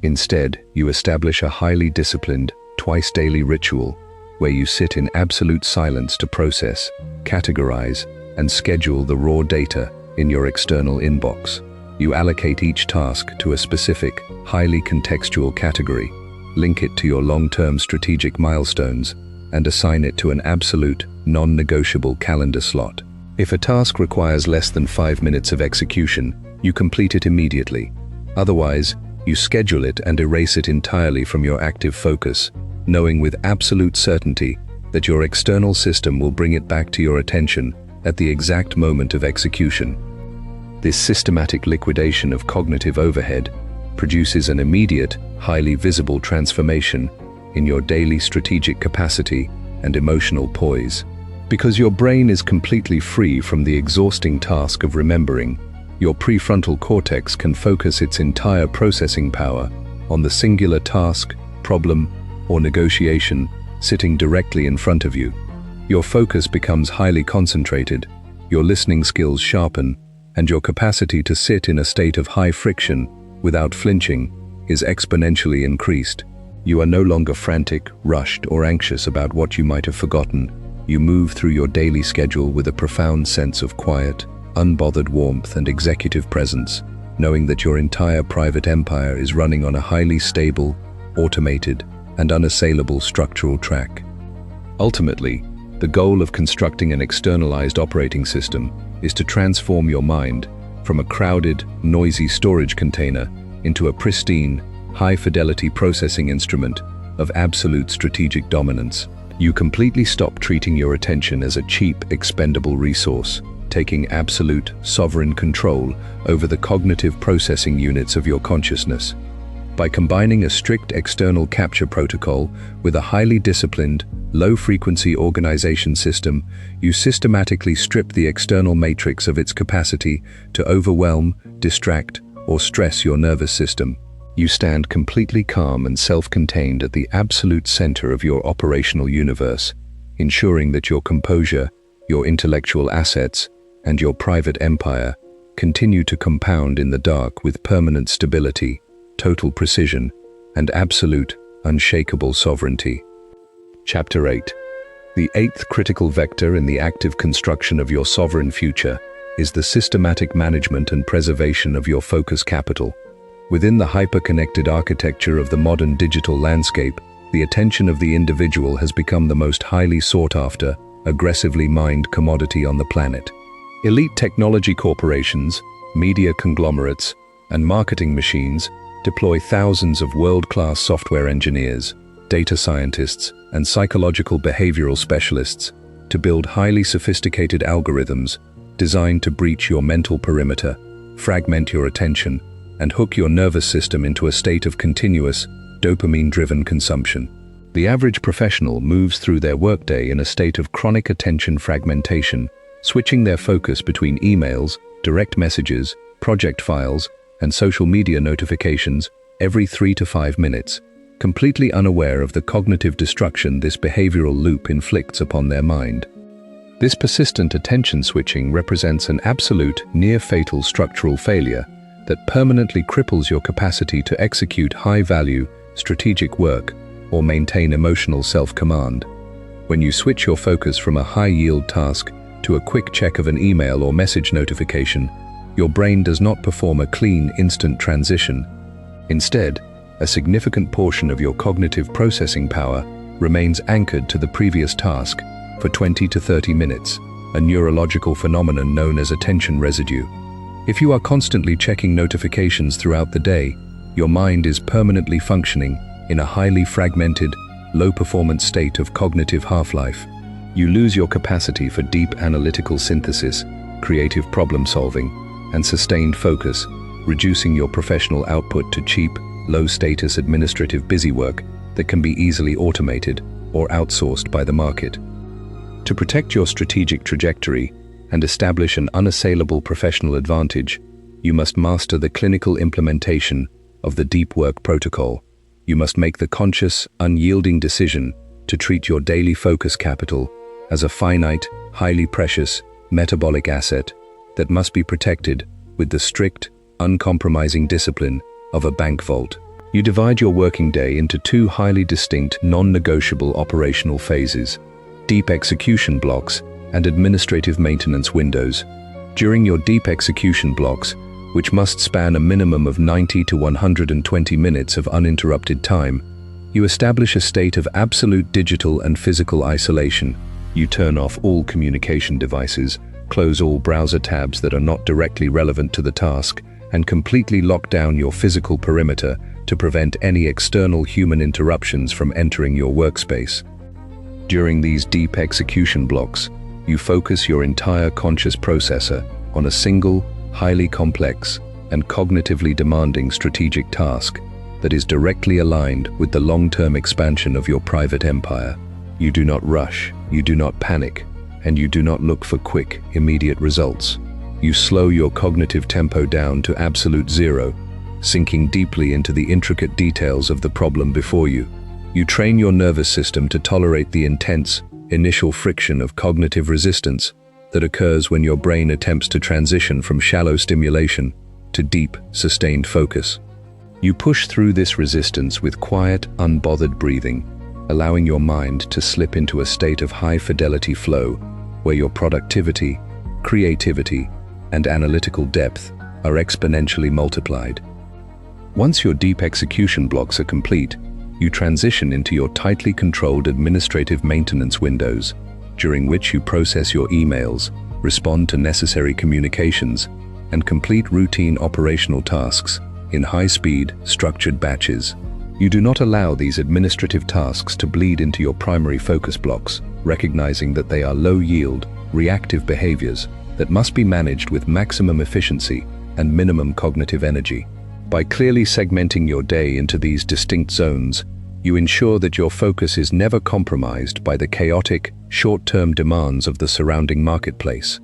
[SPEAKER 1] Instead, you establish a highly disciplined, twice-daily ritual where you sit in absolute silence to process, categorize, and schedule the raw data in your external inbox. You allocate each task to a specific, highly contextual category, link it to your long-term strategic milestones, and assign it to an absolute, non-negotiable calendar slot. If a task requires less than 5 minutes of execution, you complete it immediately. Otherwise, you schedule it and erase it entirely from your active focus, knowing with absolute certainty that your external system will bring it back to your attention at the exact moment of execution. This systematic liquidation of cognitive overhead produces an immediate, highly visible transformation in your daily strategic capacity and emotional poise. Because your brain is completely free from the exhausting task of remembering, your prefrontal cortex can focus its entire processing power on the singular task, problem, or negotiation sitting directly in front of you. Your focus becomes highly concentrated, your listening skills sharpen, and your capacity to sit in a state of high friction without flinching is exponentially increased. You are no longer frantic, rushed, or anxious about what you might have forgotten. You move through your daily schedule with a profound sense of quiet, unbothered warmth and executive presence, knowing that your entire private empire is running on a highly stable, automated, and unassailable structural track. Ultimately, the goal of constructing an externalized operating system is to transform your mind from a crowded, noisy storage container into a pristine, high-fidelity processing instrument of absolute strategic dominance. You completely stop treating your attention as a cheap, expendable resource, taking absolute, sovereign control over the cognitive processing units of your consciousness. By combining a strict external capture protocol with a highly disciplined, low-frequency organization system, you systematically strip the external matrix of its capacity to overwhelm, distract, or stress your nervous system. You stand completely calm and self-contained at the absolute center of your operational universe, ensuring that your composure, your intellectual assets, and your private empire continue to compound in the dark with permanent stability, total precision, and absolute, unshakable sovereignty. Chapter 8. The eighth critical vector in the active construction of your sovereign future is the systematic management and preservation of your focus capital. Within the hyper-connected architecture of the modern digital landscape, the attention of the individual has become the most highly sought-after, aggressively mined commodity on the planet. Elite technology corporations, media conglomerates, and marketing machines deploy thousands of world-class software engineers, data scientists, and psychological behavioral specialists to build highly sophisticated algorithms designed to breach your mental perimeter, fragment your attention, and hook your nervous system into a state of continuous, dopamine-driven consumption. The average professional moves through their workday in a state of chronic attention fragmentation, switching their focus between emails, direct messages, project files, and social media notifications every 3 to 5 minutes, completely unaware of the cognitive destruction this behavioral loop inflicts upon their mind. This persistent attention switching represents an absolute, near-fatal structural failure that permanently cripples your capacity to execute high-value, strategic work or maintain emotional self-command. When you switch your focus from a high-yield task to a quick check of an email or message notification, your brain does not perform a clean, instant transition. Instead, a significant portion of your cognitive processing power remains anchored to the previous task for 20 to 30 minutes, a neurological phenomenon known as attention residue. If you are constantly checking notifications throughout the day, your mind is permanently functioning in a highly fragmented, low-performance state of cognitive half-life. You lose your capacity for deep analytical synthesis, creative problem-solving, and sustained focus, reducing your professional output to cheap, low-status administrative busywork that can be easily automated or outsourced by the market. To protect your strategic trajectory and establish an unassailable professional advantage, you must master the clinical implementation of the deep work protocol. You must make the conscious, unyielding decision to treat your daily focus capital as a finite, highly precious, metabolic asset that must be protected with the strict, uncompromising discipline of a bank vault. You divide your working day into 2 highly distinct, non-negotiable operational phases: deep execution blocks and administrative maintenance windows. During your deep execution blocks, which must span a minimum of 90 to 120 minutes of uninterrupted time, you establish a state of absolute digital and physical isolation. You turn off all communication devices, close all browser tabs that are not directly relevant to the task, and completely lock down your physical perimeter to prevent any external human interruptions from entering your workspace. During these deep execution blocks, you focus your entire conscious processor on a single, highly complex, and cognitively demanding strategic task that is directly aligned with the long-term expansion of your private empire. You do not rush, you do not panic, and you do not look for quick, immediate results. You slow your cognitive tempo down to absolute zero, sinking deeply into the intricate details of the problem before you. You train your nervous system to tolerate the intense, initial friction of cognitive resistance that occurs when your brain attempts to transition from shallow stimulation to deep, sustained focus. You push through this resistance with quiet, unbothered breathing, allowing your mind to slip into a state of high-fidelity flow where your productivity, creativity, and analytical depth are exponentially multiplied. Once your deep execution blocks are complete, you transition into your tightly controlled administrative maintenance windows, during which you process your emails, respond to necessary communications, and complete routine operational tasks in high-speed, structured batches. You do not allow these administrative tasks to bleed into your primary focus blocks, recognizing that they are low-yield, reactive behaviors that must be managed with maximum efficiency and minimum cognitive energy. By clearly segmenting your day into these distinct zones, you ensure that your focus is never compromised by the chaotic, short-term demands of the surrounding marketplace,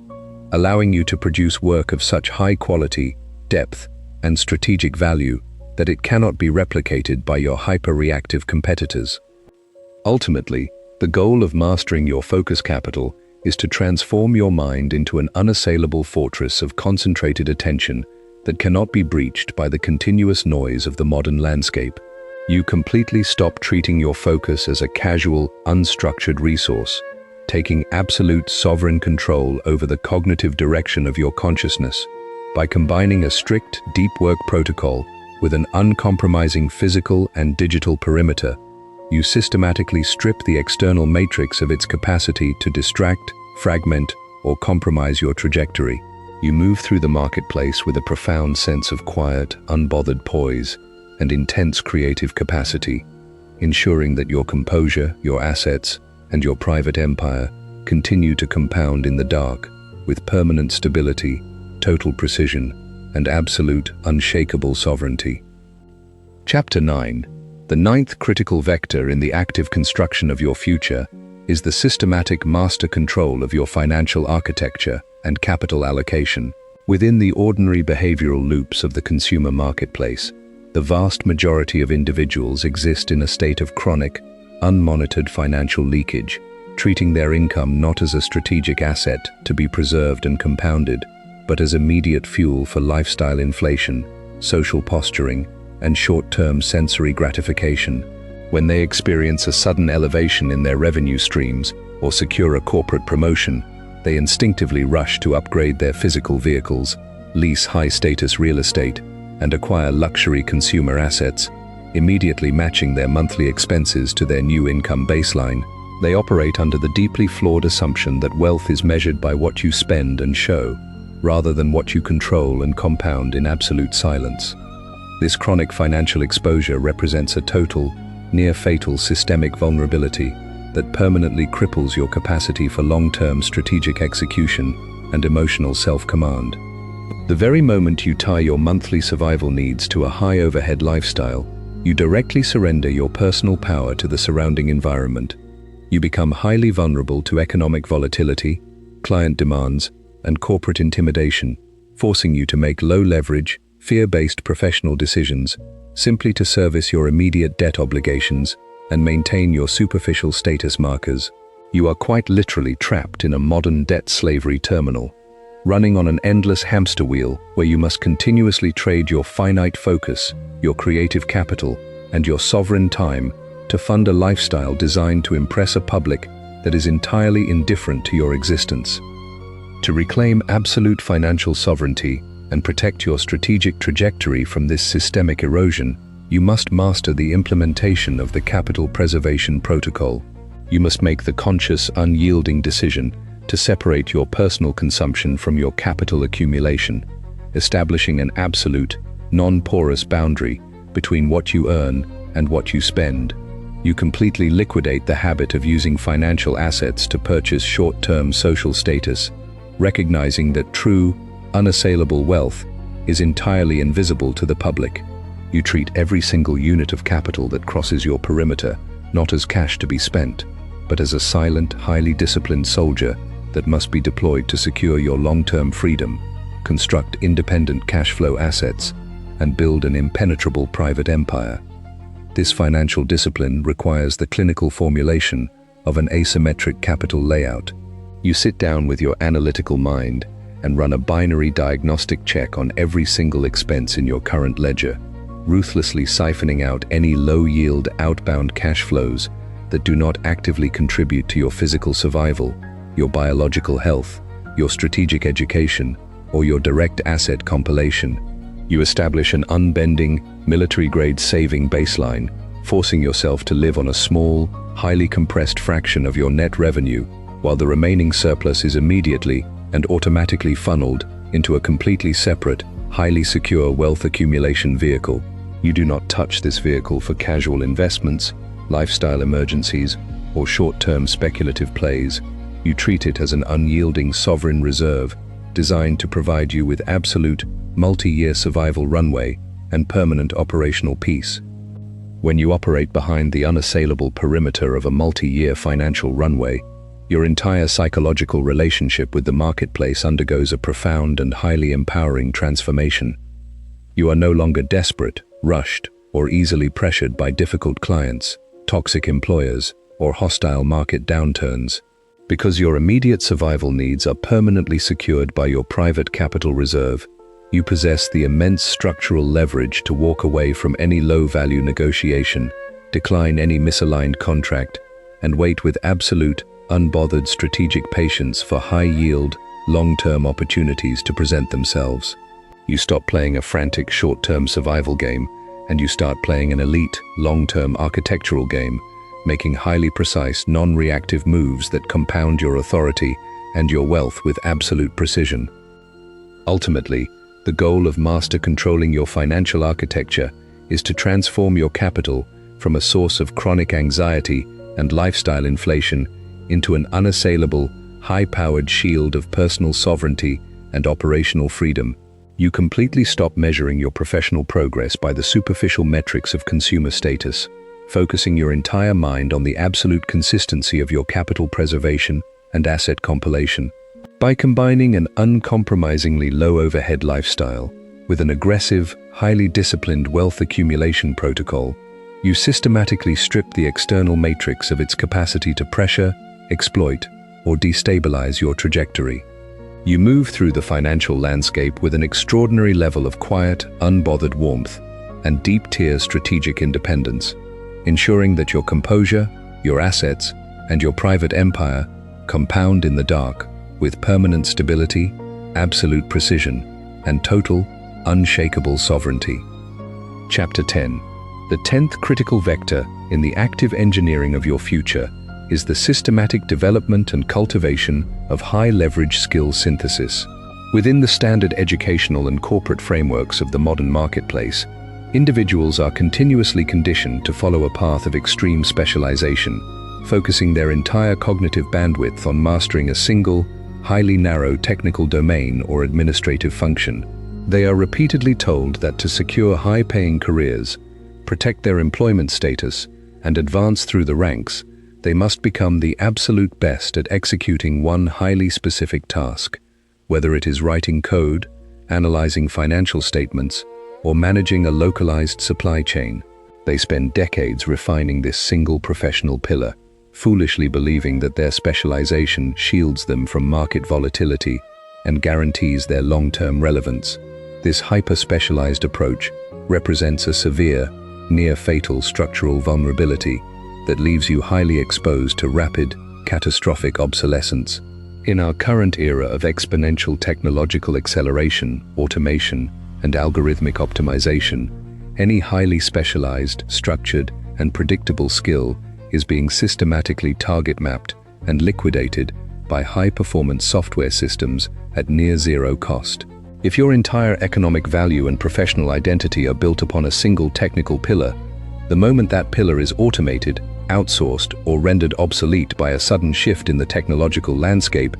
[SPEAKER 1] allowing you to produce work of such high quality, depth, and strategic value that it cannot be replicated by your hyper-reactive competitors. Ultimately, the goal of mastering your focus capital is to transform your mind into an unassailable fortress of concentrated attention that cannot be breached by the continuous noise of the modern landscape. You completely stop treating your focus as a casual, unstructured resource, taking absolute sovereign control over the cognitive direction of your consciousness. By combining a strict, deep work protocol with an uncompromising physical and digital perimeter, You systematically strip the external matrix of its capacity to distract, fragment, or compromise your trajectory. You move through the marketplace with a profound sense of quiet, unbothered poise and intense creative capacity, ensuring that your composure, your assets, and your private empire continue to compound in the dark with permanent stability, total precision, and absolute, unshakable sovereignty. Chapter 9. The ninth critical vector in the active construction of your future is the systematic master control of your financial architecture and capital allocation. Within the ordinary behavioral loops of the consumer marketplace, the vast majority of individuals exist in a state of chronic, unmonitored financial leakage, treating their income not as a strategic asset to be preserved and compounded, but as immediate fuel for lifestyle inflation, social posturing, and short-term sensory gratification. When they experience a sudden elevation in their revenue streams or secure a corporate promotion, they instinctively rush to upgrade their physical vehicles, lease high-status real estate, and acquire luxury consumer assets, immediately matching their monthly expenses to their new income baseline. They operate under the deeply flawed assumption that wealth is measured by what you spend and show, rather than what you control and compound in absolute silence. This chronic financial exposure represents a total, near-fatal systemic vulnerability that permanently cripples your capacity for long-term strategic execution and emotional self-command. The very moment you tie your monthly survival needs to a high-overhead lifestyle, you directly surrender your personal power to the surrounding environment. You become highly vulnerable to economic volatility, client demands, and corporate intimidation, forcing you to make low-leverage, fear-based professional decisions simply to service your immediate debt obligations and maintain your superficial status markers. You are quite literally trapped in a modern debt slavery terminal, running on an endless hamster wheel where you must continuously trade your finite focus, your creative capital, and your sovereign time to fund a lifestyle designed to impress a public that is entirely indifferent to your existence. To reclaim absolute financial sovereignty and protect your strategic trajectory from this systemic erosion, you must master the implementation of the Capital Preservation Protocol. You must make the conscious, unyielding decision to separate your personal consumption from your capital accumulation, establishing an absolute, non-porous boundary between what you earn and what you spend. You completely liquidate the habit of using financial assets to purchase short-term social status, recognizing that true, unassailable wealth is entirely invisible to the public. You treat every single unit of capital that crosses your perimeter not as cash to be spent, but as a silent, highly disciplined soldier that must be deployed to secure your long-term freedom, construct independent cash flow assets, and build an impenetrable private empire. This financial discipline requires the clinical formulation of an asymmetric capital layout. You sit down with your analytical mind and run a binary diagnostic check on every single expense in your current ledger, ruthlessly siphoning out any low-yield outbound cash flows that do not actively contribute to your physical survival, your biological health, your strategic education, or your direct asset compilation. You establish an unbending, military-grade saving baseline, forcing yourself to live on a small, highly compressed fraction of your net revenue, while the remaining surplus is immediately and automatically funneled into a completely separate, highly secure wealth accumulation vehicle. You do not touch this vehicle for casual investments, lifestyle emergencies, or short-term speculative plays. You treat it as an unyielding sovereign reserve designed to provide you with absolute, multi-year survival runway and permanent operational peace. When you operate behind the unassailable perimeter of a multi-year financial runway, your entire psychological relationship with the marketplace undergoes a profound and highly empowering transformation. You are no longer desperate, rushed, or easily pressured by difficult clients, toxic employers, or hostile market downturns. Because your immediate survival needs are permanently secured by your private capital reserve, you possess the immense structural leverage to walk away from any low-value negotiation, decline any misaligned contract, and wait with absolute, unbothered strategic patience for high-yield, long-term opportunities to present themselves. You stop playing a frantic short-term survival game, and you start playing an elite, long-term architectural game making highly precise, non-reactive moves that compound your authority and your wealth with absolute precision. Ultimately, the goal of master controlling your financial architecture is to transform your capital from a source of chronic anxiety and lifestyle inflation into an unassailable, high-powered shield of personal sovereignty and operational freedom. You completely stop measuring your professional progress by the superficial metrics of consumer status, focusing your entire mind on the absolute consistency of your capital preservation and asset compilation. By combining an uncompromisingly low-overhead lifestyle with an aggressive, highly disciplined wealth accumulation protocol, you systematically strip the external matrix of its capacity to pressure, exploit, or destabilize your trajectory. You move through the financial landscape with an extraordinary level of quiet, unbothered warmth and deep-tier strategic independence, ensuring that your composure, your assets, and your private empire compound in the dark with permanent stability, absolute precision, and total, unshakable sovereignty. Chapter 10. The 10th critical vector in the active engineering of your future is the systematic development and cultivation of high-leverage skill synthesis. Within the standard educational and corporate frameworks of the modern marketplace, individuals are continuously conditioned to follow a path of extreme specialization, focusing their entire cognitive bandwidth on mastering a single, highly narrow technical domain or administrative function. They are repeatedly told that to secure high-paying careers, protect their employment status, and advance through the ranks, they must become the absolute best at executing one highly specific task, whether it is writing code, analyzing financial statements, or managing a localized supply chain. They spend decades refining this single professional pillar, foolishly believing that their specialization shields them from market volatility and guarantees their long-term relevance. This hyper-specialized approach represents a severe, near-fatal structural vulnerability that leaves you highly exposed to rapid, catastrophic obsolescence. In our current era of exponential technological acceleration, automation, and algorithmic optimization, any highly specialized, structured, and predictable skill is being systematically target-mapped and liquidated by high-performance software systems at near-zero cost. If your entire economic value and professional identity are built upon a single technical pillar, the moment that pillar is automated, outsourced, or rendered obsolete by a sudden shift in the technological landscape,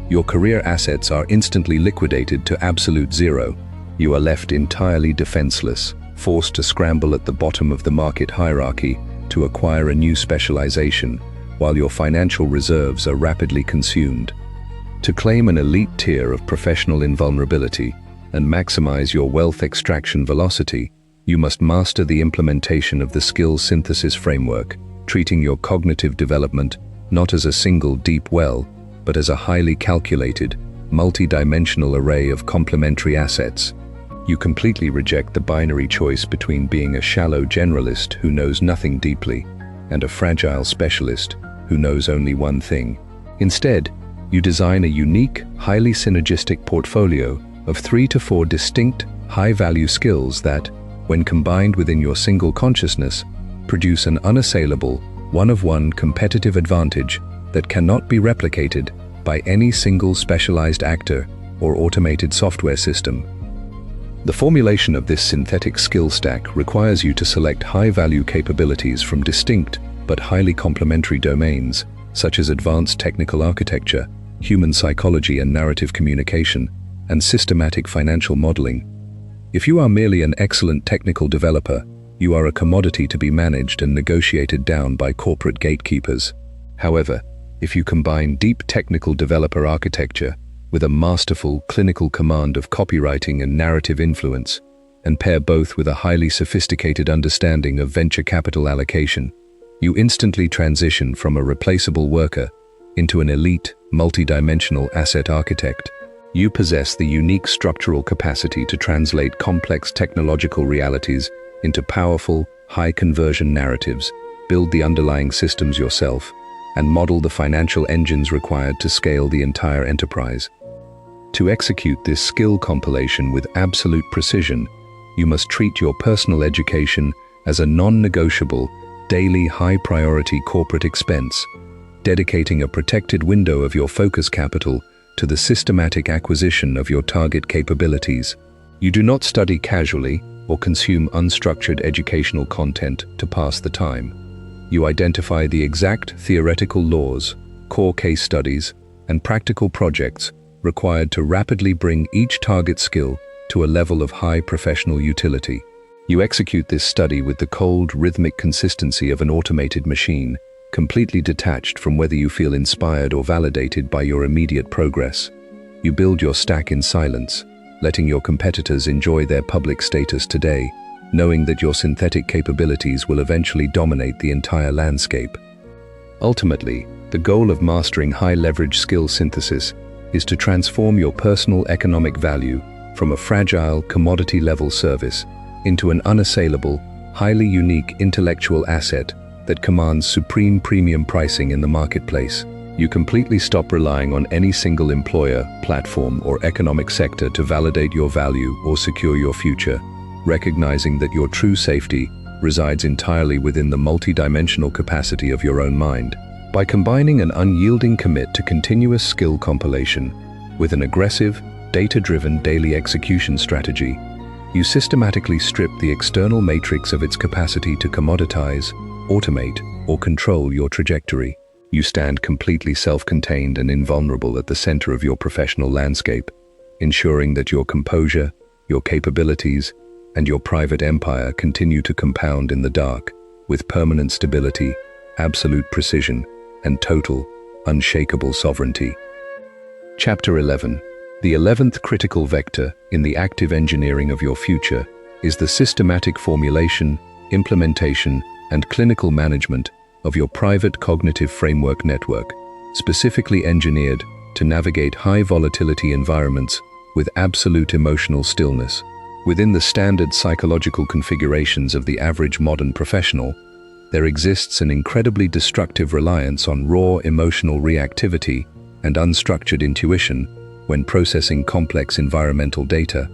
[SPEAKER 1] your career assets are instantly liquidated to absolute zero. You are left entirely defenseless, forced to scramble at the bottom of the market hierarchy to acquire a new specialization, while your financial reserves are rapidly consumed. To claim an elite tier of professional invulnerability and maximize your wealth extraction velocity, you must master the implementation of the skill synthesis framework, treating your cognitive development not as a single deep well, but as a highly calculated, multi-dimensional array of complementary assets. You completely reject the binary choice between being a shallow generalist who knows nothing deeply and a fragile specialist who knows only one thing. Instead, you design a unique, highly synergistic portfolio of 3 to 4 distinct, high-value skills that, when combined within your single consciousness, produce an unassailable, one-of-one competitive advantage that cannot be replicated by any single specialized actor or automated software system. The formulation of this synthetic skill stack requires you to select high-value capabilities from distinct but highly complementary domains, such as advanced technical architecture, human psychology and narrative communication, and systematic financial modeling. If you are merely an excellent technical developer, you are a commodity to be managed and negotiated down by corporate gatekeepers. However, if you combine deep technical developer architecture with a masterful clinical command of copywriting and narrative influence, and pair both with a highly sophisticated understanding of venture capital allocation, you instantly transition from a replaceable worker into an elite, multi-dimensional asset architect. You possess the unique structural capacity to translate complex technological realities into powerful, high-conversion narratives, build the underlying systems yourself, and model the financial engines required to scale the entire enterprise. To execute this skill compilation with absolute precision, you must treat your personal education as a non-negotiable daily high-priority corporate expense, dedicating a protected window of your focus capital to the systematic acquisition of your target capabilities. You do not study casually or consume unstructured educational content to pass the time. You identify the exact theoretical laws, core case studies, and practical projects required to rapidly bring each target skill to a level of high professional utility. You execute this study with the cold, rhythmic consistency of an automated machine, completely detached from whether you feel inspired or validated by your immediate progress. You build your stack in silence, letting your competitors enjoy their public status today, knowing that your synthetic capabilities will eventually dominate the entire landscape. Ultimately, the goal of mastering high-leverage skill synthesis is to transform your personal economic value from a fragile, commodity-level service into an unassailable, highly unique intellectual asset that commands supreme premium pricing in the marketplace. You completely stop relying on any single employer, platform, or economic sector to validate your value or secure your future, recognizing that your true safety resides entirely within the multidimensional capacity of your own mind. By combining an unyielding commit to continuous skill compilation with an aggressive, data-driven daily execution strategy, you systematically strip the external matrix of its capacity to commoditize, automate, or control your trajectory. You stand completely self-contained and invulnerable at the center of your professional landscape, ensuring that your composure, your capabilities, and your private empire continue to compound in the dark with permanent stability, absolute precision, and total, unshakable sovereignty. Chapter 11. The 11th critical vector in the active engineering of your future is the systematic formulation, implementation, and clinical management of your private cognitive framework network, specifically engineered to navigate high-volatility environments with absolute emotional stillness. Within the standard psychological configurations of the average modern professional, there exists an incredibly destructive reliance on raw emotional reactivity and unstructured intuition when processing complex environmental data.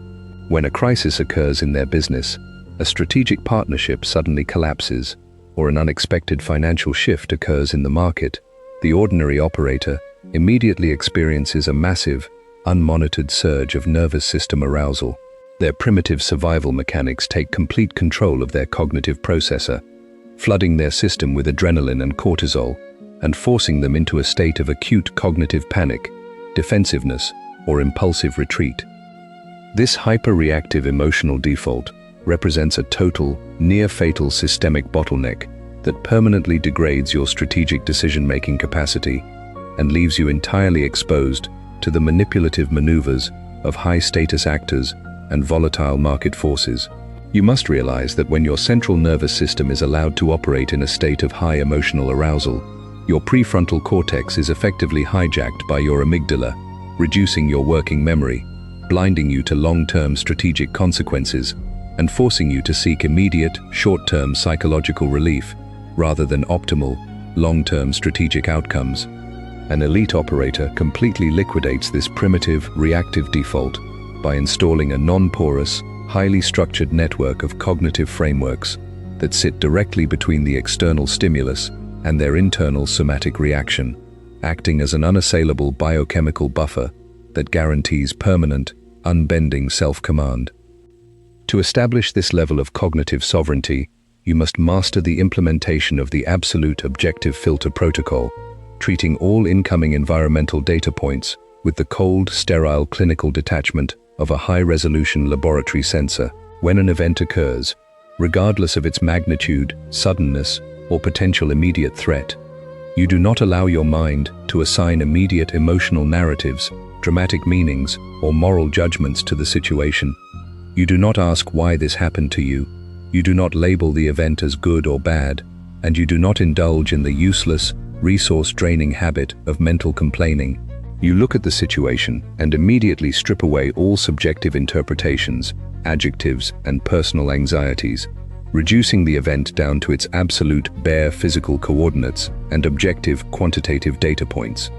[SPEAKER 1] When a crisis occurs in their business, a strategic partnership suddenly collapses, or an unexpected financial shift occurs in the market, the ordinary operator immediately experiences a massive, unmonitored surge of nervous system arousal. Their primitive survival mechanics take complete control of their cognitive processor, flooding their system with adrenaline and cortisol, and forcing them into a state of acute cognitive panic, defensiveness, or impulsive retreat. This hyper-reactive emotional default represents a total, near-fatal systemic bottleneck that permanently degrades your strategic decision-making capacity and leaves you entirely exposed to the manipulative maneuvers of high-status actors and volatile market forces. You must realize that when your central nervous system is allowed to operate in a state of high emotional arousal, your prefrontal cortex is effectively hijacked by your amygdala, reducing your working memory, blinding you to long-term strategic consequences, and forcing you to seek immediate, short-term psychological relief rather than optimal, long-term strategic outcomes. An elite operator completely liquidates this primitive, reactive default by installing a non-porous, highly structured network of cognitive frameworks that sit directly between the external stimulus and their internal somatic reaction, acting as an unassailable biochemical buffer that guarantees permanent, unbending self-command. To establish this level of cognitive sovereignty, you must master the implementation of the absolute objective filter protocol, treating all incoming environmental data points with the cold, sterile clinical detachment of a high-resolution laboratory sensor. When an event occurs, regardless of its magnitude, suddenness, or potential immediate threat, you do not allow your mind to assign immediate emotional narratives, dramatic meanings, or moral judgments to the situation. You do not ask why this happened to you. You do not label the event as good or bad, and you do not indulge in the useless, resource-draining habit of mental complaining. You look at the situation and immediately strip away all subjective interpretations, adjectives, and personal anxieties, reducing the event down to its absolute bare physical coordinates and objective quantitative data points.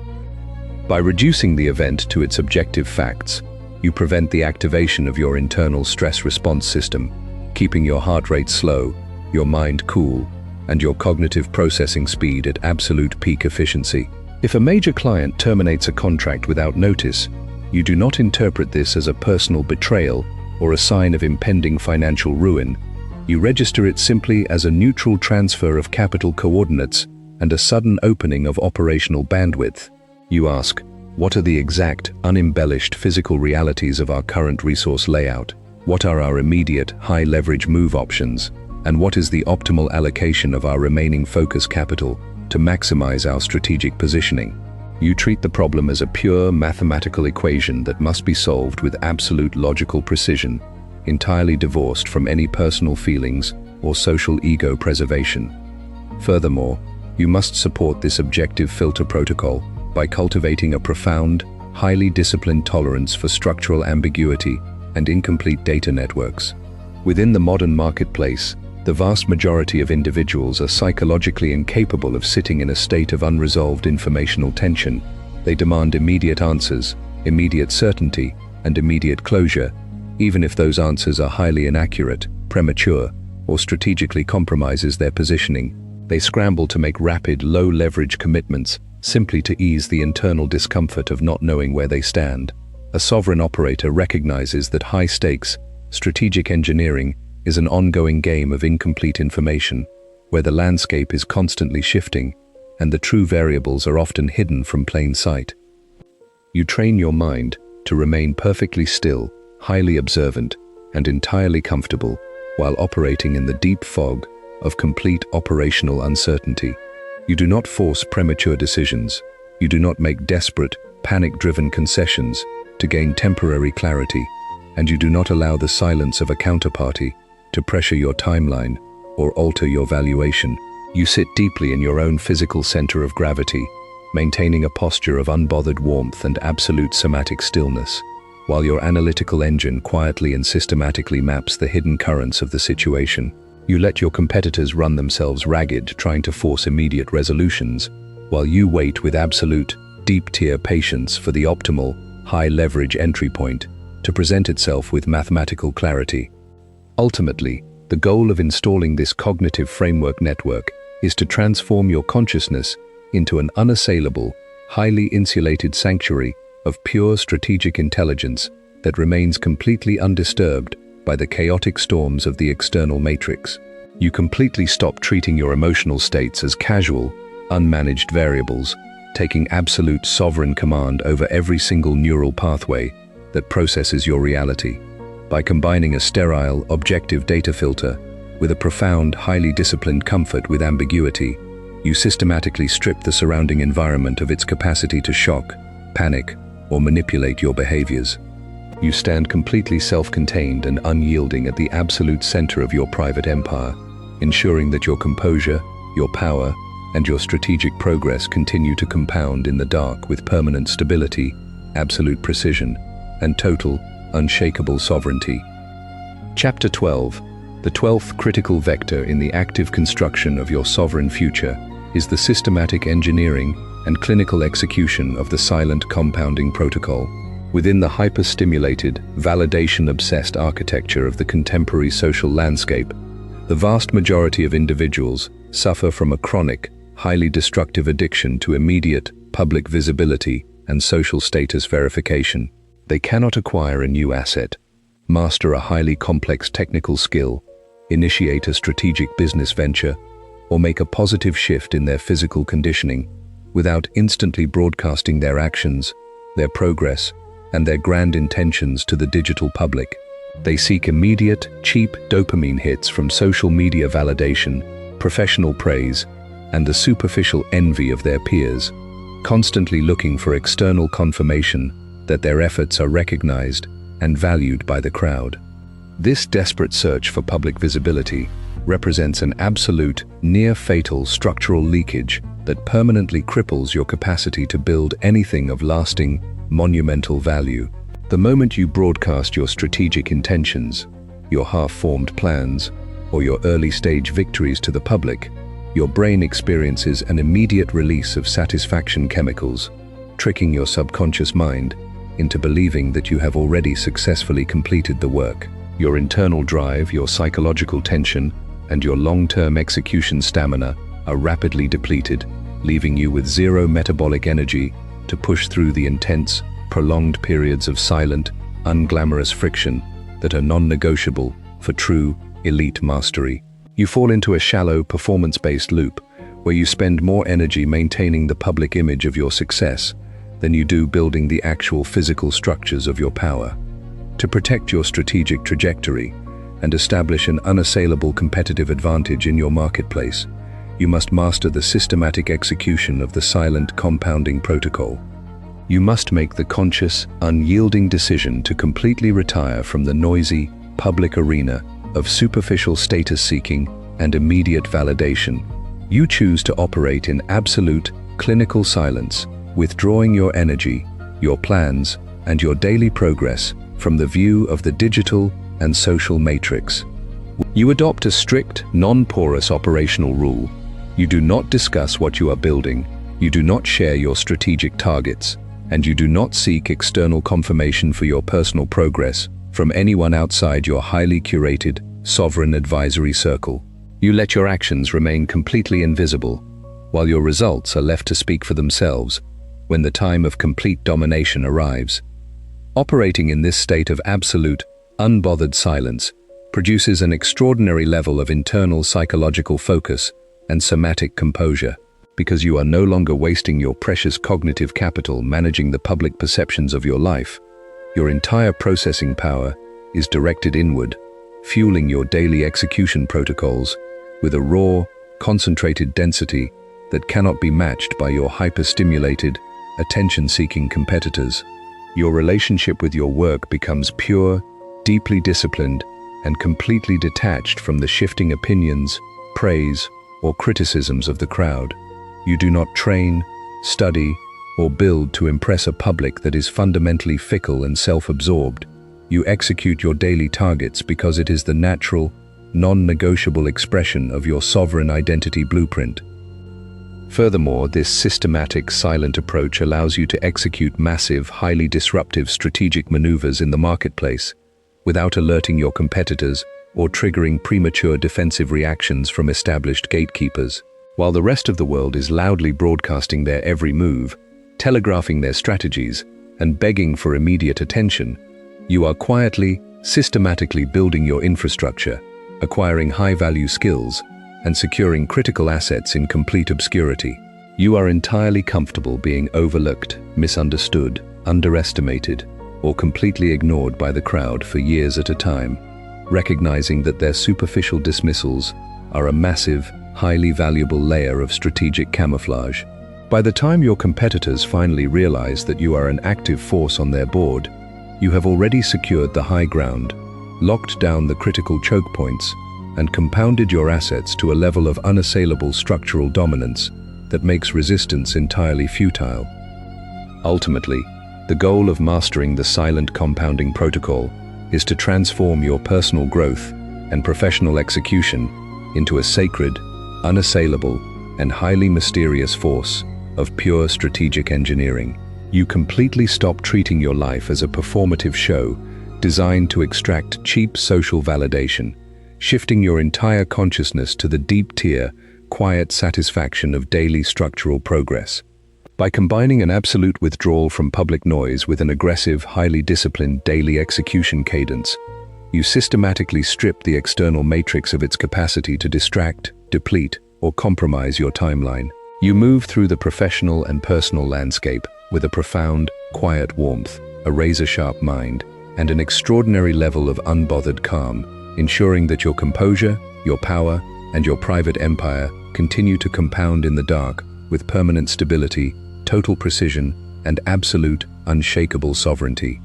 [SPEAKER 1] By reducing the event to its objective facts, you prevent the activation of your internal stress response system, keeping your heart rate slow, your mind cool, and your cognitive processing speed at absolute peak efficiency. If a major client terminates a contract without notice, you do not interpret this as a personal betrayal or a sign of impending financial ruin. You register it simply as a neutral transfer of capital coordinates and a sudden opening of operational bandwidth. You ask, what are the exact, unembellished physical realities of our current resource layout? What are our immediate, high-leverage move options? And what is the optimal allocation of our remaining focus capital to maximize our strategic positioning? You treat the problem as a pure mathematical equation that must be solved with absolute logical precision, entirely divorced from any personal feelings or social ego preservation. Furthermore, you must support this objective filter protocol by cultivating a profound, highly disciplined tolerance for structural ambiguity and incomplete data networks. Within the modern marketplace, the vast majority of individuals are psychologically incapable of sitting in a state of unresolved informational tension. They demand immediate answers, immediate certainty, and immediate closure, even if those answers are highly inaccurate, premature, or strategically compromises their positioning. They scramble to make rapid, low-leverage commitments simply to ease the internal discomfort of not knowing where they stand. A sovereign operator recognizes that high-stakes, strategic engineering is an ongoing game of incomplete information, where the landscape is constantly shifting and the true variables are often hidden from plain sight. You train your mind to remain perfectly still, highly observant, and entirely comfortable while operating in the deep fog of complete operational uncertainty. You do not force premature decisions. You do not make desperate, panic-driven concessions to gain temporary clarity, and you do not allow the silence of a counterparty to pressure your timeline or alter your valuation. You sit deeply in your own physical center of gravity, maintaining a posture of unbothered warmth and absolute somatic stillness, while your analytical engine quietly and systematically maps the hidden currents of the situation. You let your competitors run themselves ragged, trying to force immediate resolutions, while you wait with absolute, deep-tier patience for the optimal, high-leverage entry point to present itself with mathematical clarity. Ultimately, the goal of installing this cognitive framework network is to transform your consciousness into an unassailable, highly insulated sanctuary of pure strategic intelligence that remains completely undisturbed by the chaotic storms of the external matrix. You completely stop treating your emotional states as casual, unmanaged variables, taking absolute sovereign command over every single neural pathway that processes your reality. By combining a sterile, objective data filter with a profound, highly disciplined comfort with ambiguity, you systematically strip the surrounding environment of its capacity to shock, panic, or manipulate your behaviors. You stand completely self-contained and unyielding at the absolute center of your private empire, ensuring that your composure, your power, and your strategic progress continue to compound in the dark with permanent stability, absolute precision, and total, unshakable sovereignty. Chapter 12. The 12th critical vector in the active construction of your sovereign future is the systematic engineering and clinical execution of the silent compounding protocol. Within the hyper-stimulated, validation-obsessed architecture of the contemporary social landscape, the vast majority of individuals suffer from a chronic, highly destructive addiction to immediate, public visibility and social status verification. They cannot acquire a new asset, master a highly complex technical skill, initiate a strategic business venture, or make a positive shift in their physical conditioning without instantly broadcasting their actions, their progress, and their grand intentions to the digital public. They seek immediate, cheap dopamine hits from social media validation, professional praise, and the superficial envy of their peers, constantly looking for external confirmation that their efforts are recognized and valued by the crowd. This desperate search for public visibility represents an absolute, near-fatal structural leakage that permanently cripples your capacity to build anything of lasting, monumental value. The moment you broadcast your strategic intentions, your half-formed plans, or your early-stage victories to the public, your brain experiences an immediate release of satisfaction chemicals, tricking your subconscious mind into believing that you have already successfully completed the work. Your internal drive, your psychological tension, and your long-term execution stamina are rapidly depleted, leaving you with zero metabolic energy to push through the intense, prolonged periods of silent, unglamorous friction that are non-negotiable for true, elite mastery. You fall into a shallow, performance-based loop where you spend more energy maintaining the public image of your success than you do building the actual physical structures of your power. To protect your strategic trajectory and establish an unassailable competitive advantage in your marketplace, you must master the systematic execution of the silent compounding protocol. You must make the conscious, unyielding decision to completely retire from the noisy, public arena of superficial status-seeking and immediate validation. You choose to operate in absolute, clinical silence, withdrawing your energy, your plans, and your daily progress from the view of the digital and social matrix. You adopt a strict, non-porous operational rule. You do not discuss what you are building, you do not share your strategic targets, and you do not seek external confirmation for your personal progress from anyone outside your highly curated, sovereign advisory circle. You let your actions remain completely invisible, while your results are left to speak for themselves when the time of complete domination arrives. Operating in this state of absolute, unbothered silence produces an extraordinary level of internal psychological focus and somatic composure, because you are no longer wasting your precious cognitive capital managing the public perceptions of your life. Your entire processing power is directed inward, fueling your daily execution protocols with a raw, concentrated density that cannot be matched by your hyper-stimulated, attention-seeking competitors. Your relationship with your work becomes pure, deeply disciplined, and completely detached from the shifting opinions, praise, or criticisms of the crowd. You do not train, study, or build to impress a public that is fundamentally fickle and self-absorbed. You execute your daily targets because it is the natural, non-negotiable expression of your sovereign identity blueprint. Furthermore, this systematic, silent approach allows you to execute massive, highly disruptive strategic maneuvers in the marketplace without alerting your competitors or triggering premature defensive reactions from established gatekeepers. While the rest of the world is loudly broadcasting their every move, telegraphing their strategies, and begging for immediate attention, you are quietly, systematically building your infrastructure, acquiring high-value skills, and securing critical assets in complete obscurity. You are entirely comfortable being overlooked, misunderstood, underestimated, or completely ignored by the crowd for years at a time, recognizing that their superficial dismissals are a massive, highly valuable layer of strategic camouflage. By the time your competitors finally realize that you are an active force on their board, you have already secured the high ground, locked down the critical choke points, and compounded your assets to a level of unassailable structural dominance that makes resistance entirely futile. Ultimately, the goal of mastering the silent compounding protocol is to transform your personal growth and professional execution into a sacred, unassailable, and highly mysterious force of pure strategic engineering. You completely stop treating your life as a performative show designed to extract cheap social validation, shifting your entire consciousness to the deep-tier, quiet satisfaction of daily structural progress. By combining an absolute withdrawal from public noise with an aggressive, highly disciplined daily execution cadence, you systematically strip the external matrix of its capacity to distract, deplete, or compromise your timeline. You move through the professional and personal landscape with a profound, quiet warmth, a razor-sharp mind, and an extraordinary level of unbothered calm, ensuring that your composure, your power, and your private empire continue to compound in the dark with permanent stability, total precision, and absolute, unshakable sovereignty.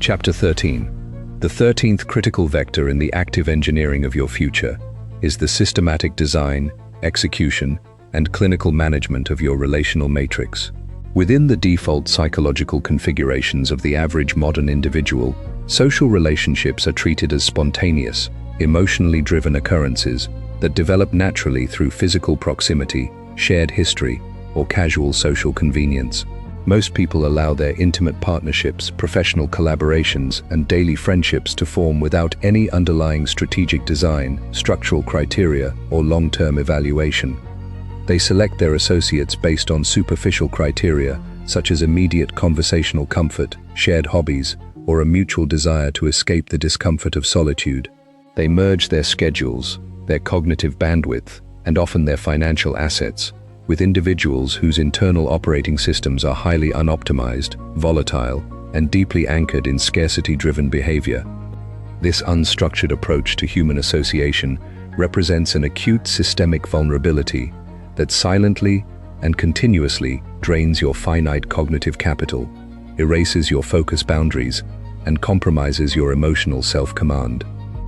[SPEAKER 1] Chapter 13. The 13th critical vector in the active engineering of your future is the systematic design, execution, and clinical management of your relational matrix. Within the default psychological configurations of the average modern individual, social relationships are treated as spontaneous, emotionally driven occurrences that develop naturally through physical proximity, shared history, or casual social convenience. Most people allow their intimate partnerships, professional collaborations, and daily friendships to form without any underlying strategic design, structural criteria, or long-term evaluation. They select their associates based on superficial criteria, such as immediate conversational comfort, shared hobbies, or a mutual desire to escape the discomfort of solitude. They merge their schedules, their cognitive bandwidth, and often their financial assets, with individuals whose internal operating systems are highly unoptimized, volatile, and deeply anchored in scarcity-driven behavior. This unstructured approach to human association represents an acute systemic vulnerability that silently and continuously drains your finite cognitive capital, erases your focus boundaries, and compromises your emotional self-command.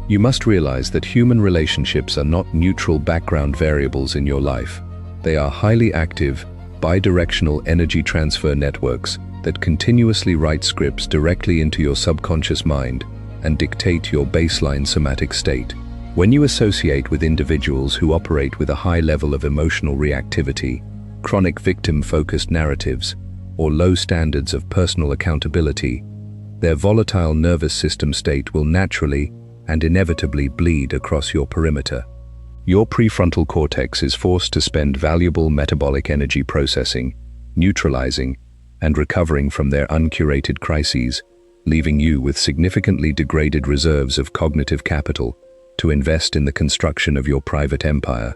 [SPEAKER 1] You must realize that human relationships are not neutral background variables in your life. They are highly active, bidirectional energy transfer networks that continuously write scripts directly into your subconscious mind and dictate your baseline somatic state. When you associate with individuals who operate with a high level of emotional reactivity, chronic victim-focused narratives, or low standards of personal accountability, their volatile nervous system state will naturally and inevitably bleed across your perimeter. Your prefrontal cortex is forced to spend valuable metabolic energy processing, neutralizing, and recovering from their uncurated crises, leaving you with significantly degraded reserves of cognitive capital to invest in the construction of your private empire.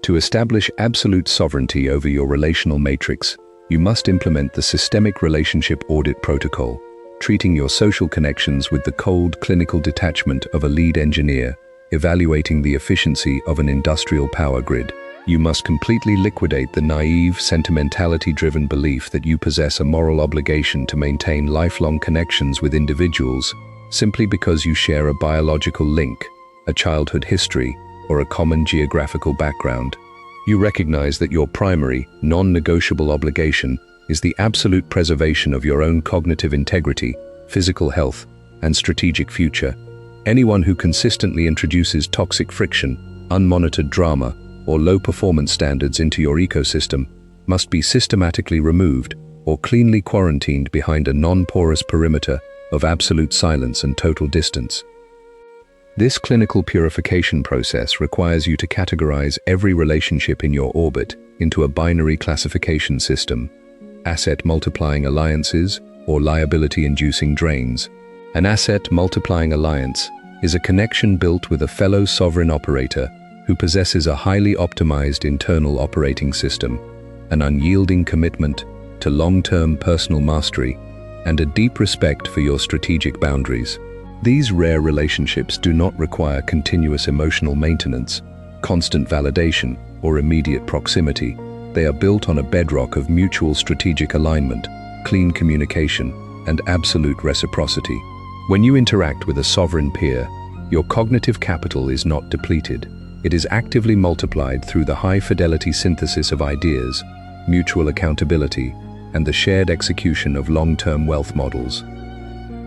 [SPEAKER 1] To establish absolute sovereignty over your relational matrix, you must implement the Systemic Relationship Audit Protocol, treating your social connections with the cold, clinical detachment of a lead engineer, evaluating the efficiency of an industrial power grid. You must completely liquidate the naive, sentimentality-driven belief that you possess a moral obligation to maintain lifelong connections with individuals simply because you share a biological link, a childhood history, or a common geographical background. You recognize that your primary, non-negotiable obligation is the absolute preservation of your own cognitive integrity, physical health, and strategic future. Anyone who consistently introduces toxic friction, unmonitored drama, or low performance standards into your ecosystem must be systematically removed or cleanly quarantined behind a non-porous perimeter of absolute silence and total distance. This clinical purification process requires you to categorize every relationship in your orbit into a binary classification system: asset-multiplying alliances or liability-inducing drains. An asset-multiplying alliance is a connection built with a fellow sovereign operator who possesses a highly optimized internal operating system, an unyielding commitment to long-term personal mastery, and a deep respect for your strategic boundaries. These rare relationships do not require continuous emotional maintenance, constant validation, or immediate proximity. They are built on a bedrock of mutual strategic alignment, clean communication, and absolute reciprocity. When you interact with a sovereign peer, your cognitive capital is not depleted. It is actively multiplied through the high-fidelity synthesis of ideas, mutual accountability, and the shared execution of long-term wealth models.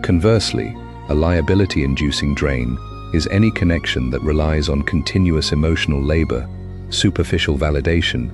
[SPEAKER 1] Conversely, a liability-inducing drain is any connection that relies on continuous emotional labor, superficial validation,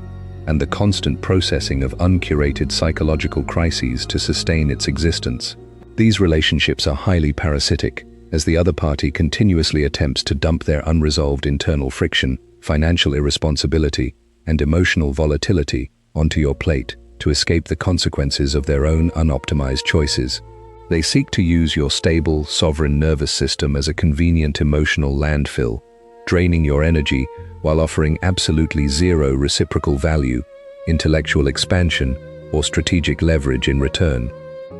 [SPEAKER 1] and the constant processing of uncurated psychological crises to sustain its existence. These relationships are highly parasitic, as the other party continuously attempts to dump their unresolved internal friction, financial irresponsibility, and emotional volatility onto your plate to escape the consequences of their own unoptimized choices. They seek to use your stable, sovereign nervous system as a convenient emotional landfill, draining your energy while offering absolutely zero reciprocal value, intellectual expansion, or strategic leverage in return.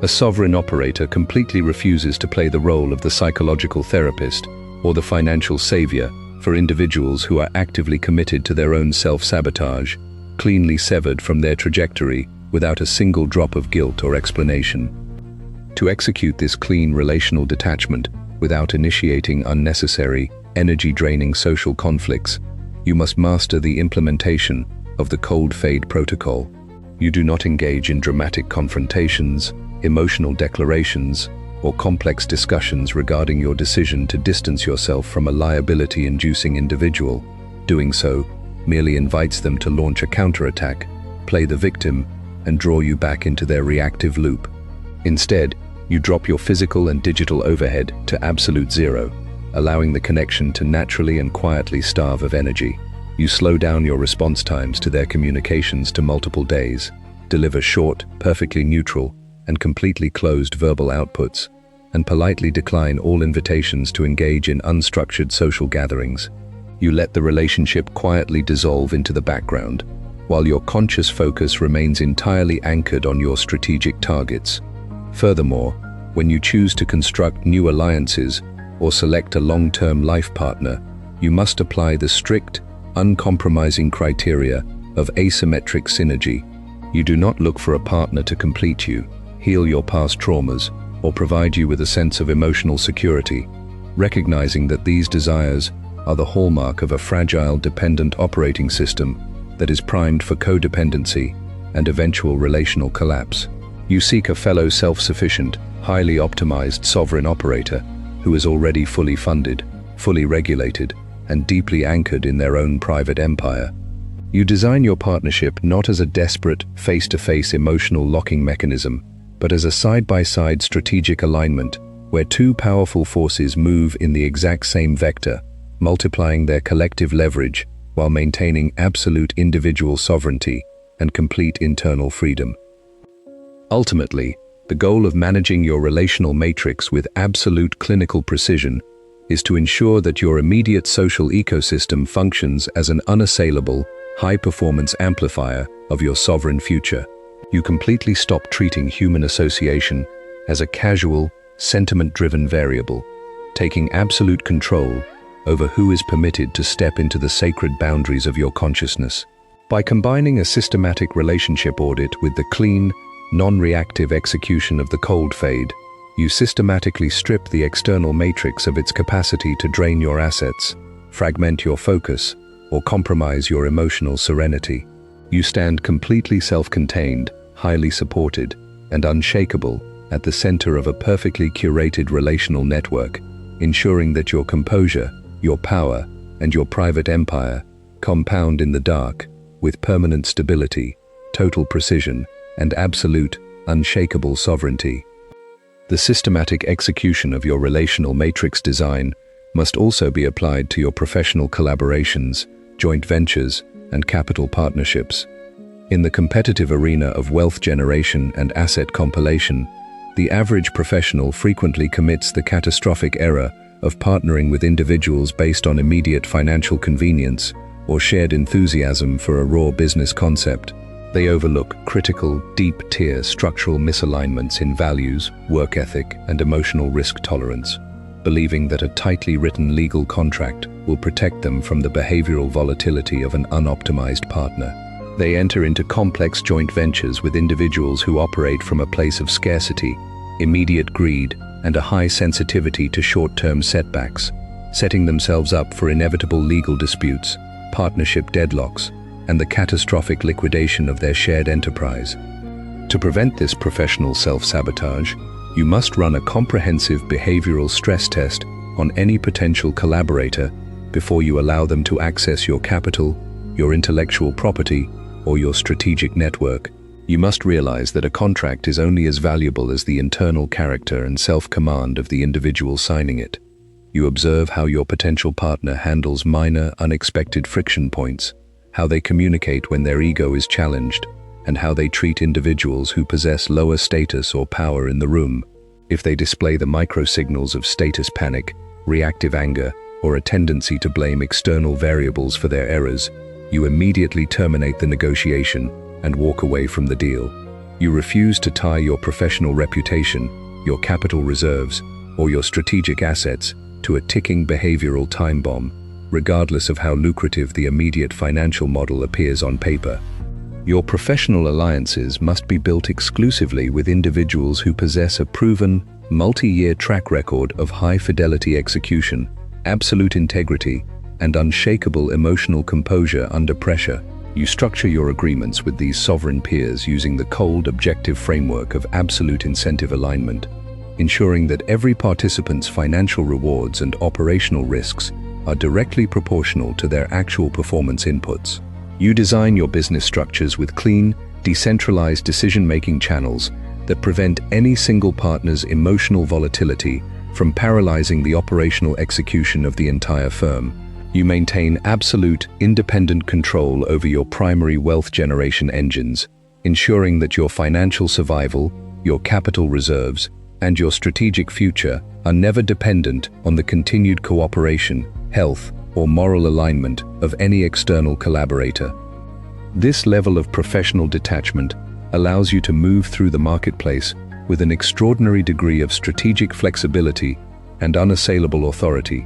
[SPEAKER 1] A sovereign operator completely refuses to play the role of the psychological therapist or the financial savior for individuals who are actively committed to their own self-sabotage, cleanly severed from their trajectory without a single drop of guilt or explanation. To execute this clean relational detachment without initiating unnecessary, energy-draining social conflicts, you must master the implementation of the cold fade protocol. You do not engage in dramatic confrontations, emotional declarations, or complex discussions regarding your decision to distance yourself from a liability-inducing individual. Doing so merely invites them to launch a counterattack, play the victim, and draw you back into their reactive loop. Instead, you drop your physical and digital overhead to absolute zero, allowing the connection to naturally and quietly starve of energy. You slow down your response times to their communications to multiple days, deliver short, perfectly neutral, and completely closed verbal outputs, and politely decline all invitations to engage in unstructured social gatherings. You let the relationship quietly dissolve into the background, while your conscious focus remains entirely anchored on your strategic targets. Furthermore, when you choose to construct new alliances or select a long-term life partner, you must apply the strict, uncompromising criteria of asymmetric synergy. You do not look for a partner to complete you, heal your past traumas, or provide you with a sense of emotional security, recognizing that these desires are the hallmark of a fragile, dependent operating system that is primed for codependency and eventual relational collapse. You seek a fellow self-sufficient, highly optimized sovereign operator who is already fully funded, fully regulated, and deeply anchored in their own private empire. You design your partnership not as a desperate, face-to-face emotional locking mechanism, but as a side-by-side strategic alignment where two powerful forces move in the exact same vector, multiplying their collective leverage while maintaining absolute individual sovereignty and complete internal freedom. Ultimately, the goal of managing your relational matrix with absolute clinical precision is to ensure that your immediate social ecosystem functions as an unassailable, high-performance amplifier of your sovereign future. You completely stop treating human association as a casual, sentiment-driven variable, taking absolute control over who is permitted to step into the sacred boundaries of your consciousness. By combining a systematic relationship audit with the clean, non-reactive execution of the cold fade, you systematically strip the external matrix of its capacity to drain your assets, fragment your focus, or compromise your emotional serenity. You stand completely self-contained, highly supported, and unshakable at the center of a perfectly curated relational network, ensuring that your composure, your power, and your private empire compound in the dark with permanent stability, total precision, and absolute, unshakable sovereignty. The systematic execution of your relational matrix design must also be applied to your professional collaborations, joint ventures, and capital partnerships. In the competitive arena of wealth generation and asset compilation, the average professional frequently commits the catastrophic error of partnering with individuals based on immediate financial convenience or shared enthusiasm for a raw business concept. They overlook critical, deep-tier structural misalignments in values, work ethic, and emotional risk tolerance, believing that a tightly written legal contract will protect them from the behavioral volatility of an unoptimized partner. They enter into complex joint ventures with individuals who operate from a place of scarcity, immediate greed, and a high sensitivity to short-term setbacks, setting themselves up for inevitable legal disputes, partnership deadlocks, and the catastrophic liquidation of their shared enterprise. To prevent this professional self-sabotage, you must run a comprehensive behavioral stress test on any potential collaborator before you allow them to access your capital, your intellectual property, or your strategic network. You must realize that a contract is only as valuable as the internal character and self-command of the individual signing it. You observe how your potential partner handles minor, unexpected friction points, how they communicate when their ego is challenged, and how they treat individuals who possess lower status or power in the room. If they display the micro-signals of status panic, reactive anger, or a tendency to blame external variables for their errors, you immediately terminate the negotiation and walk away from the deal. You refuse to tie your professional reputation, your capital reserves, or your strategic assets to a ticking behavioral time bomb, regardless of how lucrative the immediate financial model appears on paper. Your professional alliances must be built exclusively with individuals who possess a proven, multi-year track record of high-fidelity execution, absolute integrity, and unshakable emotional composure under pressure. You structure your agreements with these sovereign peers using the cold, objective framework of absolute incentive alignment, ensuring that every participant's financial rewards and operational risks are directly proportional to their actual performance inputs. You design your business structures with clean, decentralized decision-making channels that prevent any single partner's emotional volatility from paralyzing the operational execution of the entire firm. You maintain absolute, independent control over your primary wealth generation engines, ensuring that your financial survival, your capital reserves, and your strategic future are never dependent on the continued cooperation, health, or moral alignment of any external collaborator. This level of professional detachment allows you to move through the marketplace with an extraordinary degree of strategic flexibility and unassailable authority.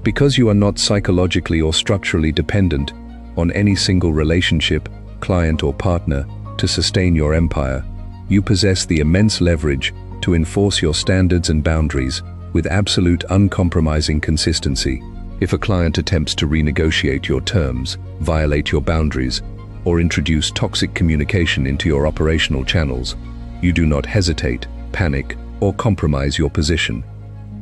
[SPEAKER 1] Because you are not psychologically or structurally dependent on any single relationship, client, or partner to sustain your empire, you possess the immense leverage to enforce your standards and boundaries with absolute uncompromising consistency. If a client attempts to renegotiate your terms, violate your boundaries, or introduce toxic communication into your operational channels, you do not hesitate, panic, or compromise your position.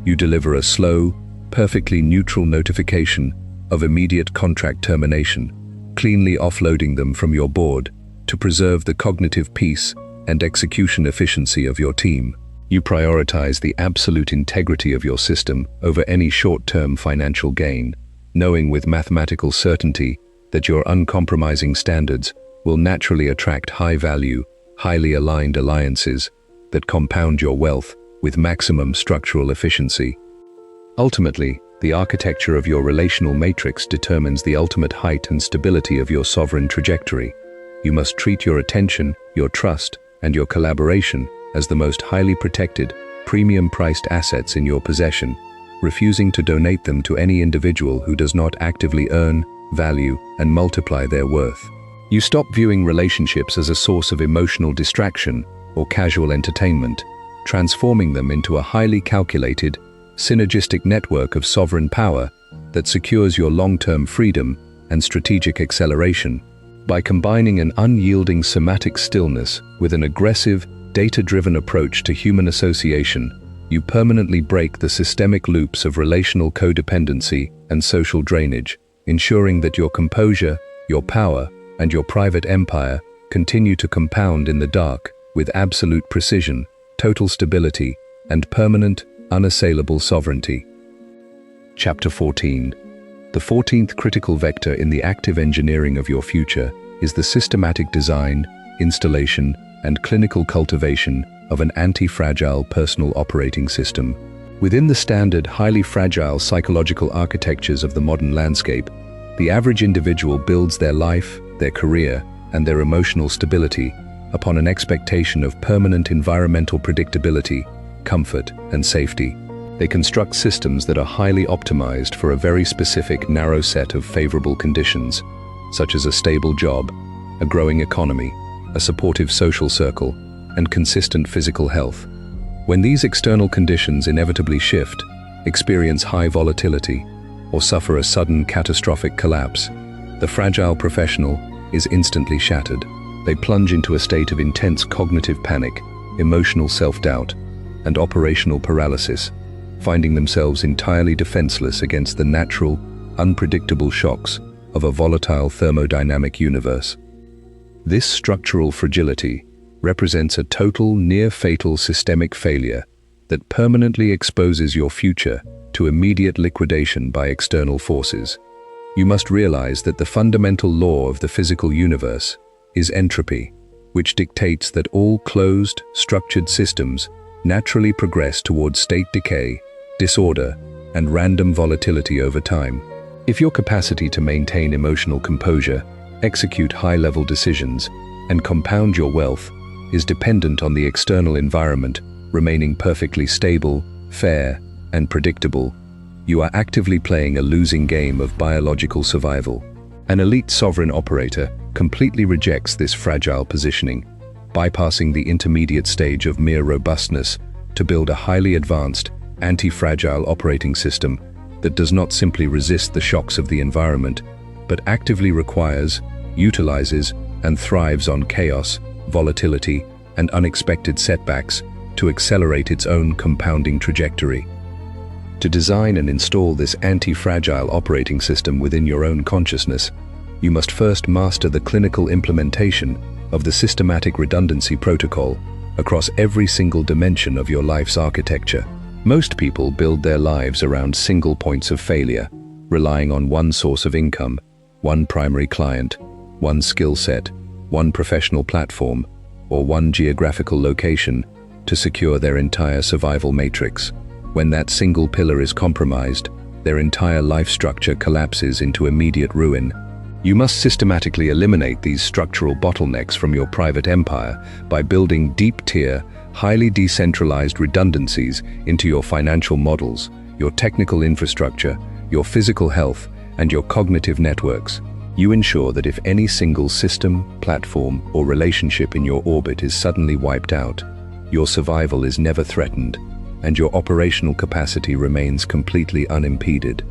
[SPEAKER 1] You deliver a slow, perfectly neutral notification of immediate contract termination, cleanly offloading them from your board to preserve the cognitive peace and execution efficiency of your team. You prioritize the absolute integrity of your system over any short-term financial gain, knowing with mathematical certainty that your uncompromising standards will naturally attract high-value, highly aligned alliances that compound your wealth with maximum structural efficiency. Ultimately, the architecture of your relational matrix determines the ultimate height and stability of your sovereign trajectory. You must treat your attention, your trust, and your collaboration as the most highly protected, premium-priced assets in your possession, refusing to donate them to any individual who does not actively earn, value, and multiply their worth. You stop viewing relationships as a source of emotional distraction or casual entertainment, transforming them into a highly calculated, synergistic network of sovereign power that secures your long-term freedom and strategic acceleration. By combining an unyielding somatic stillness with an aggressive, data-driven approach to human association, you permanently break the systemic loops of relational codependency and social drainage, ensuring that your composure, your power, and your private empire continue to compound in the dark with absolute precision, total stability, and permanent, unassailable sovereignty. Chapter 14. The 14th critical vector in the active engineering of your future is the systematic design, installation, and clinical cultivation of an anti-fragile personal operating system. Within the standard, highly fragile psychological architectures of the modern landscape, the average individual builds their life, their career, and their emotional stability upon an expectation of permanent environmental predictability, comfort, and safety. They construct systems that are highly optimized for a very specific, narrow set of favorable conditions, such as a stable job, a growing economy, a supportive social circle, and consistent physical health. When these external conditions inevitably shift, experience high volatility, or suffer a sudden catastrophic collapse, the fragile professional is instantly shattered. They plunge into a state of intense cognitive panic, emotional self-doubt, and operational paralysis, finding themselves entirely defenseless against the natural, unpredictable shocks of a volatile thermodynamic universe. This structural fragility represents a total, near-fatal systemic failure that permanently exposes your future to immediate liquidation by external forces. You must realize that the fundamental law of the physical universe is entropy, which dictates that all closed, structured systems naturally progress towards state decay, disorder, and random volatility over time. If your capacity to maintain emotional composure, execute high-level decisions, and compound your wealth is dependent on the external environment remaining perfectly stable, fair, and predictable, you are actively playing a losing game of biological survival. An elite sovereign operator completely rejects this fragile positioning, bypassing the intermediate stage of mere robustness to build a highly advanced, anti-fragile operating system that does not simply resist the shocks of the environment, but actively requires, utilizes, and thrives on chaos, volatility, and unexpected setbacks to accelerate its own compounding trajectory. To design and install this anti-fragile operating system within your own consciousness, you must first master the clinical implementation of the systematic redundancy protocol across every single dimension of your life's architecture. Most people build their lives around single points of failure, relying on one source of income, one primary client, one skill set, one professional platform, or one geographical location to secure their entire survival matrix. When that single pillar is compromised, their entire life structure collapses into immediate ruin. You must systematically eliminate these structural bottlenecks from your private empire by building deep-tier, highly decentralized redundancies into your financial models, your technical infrastructure, your physical health, and your cognitive networks. You ensure that if any single system, platform, or relationship in your orbit is suddenly wiped out, your survival is never threatened, and your operational capacity remains completely unimpeded.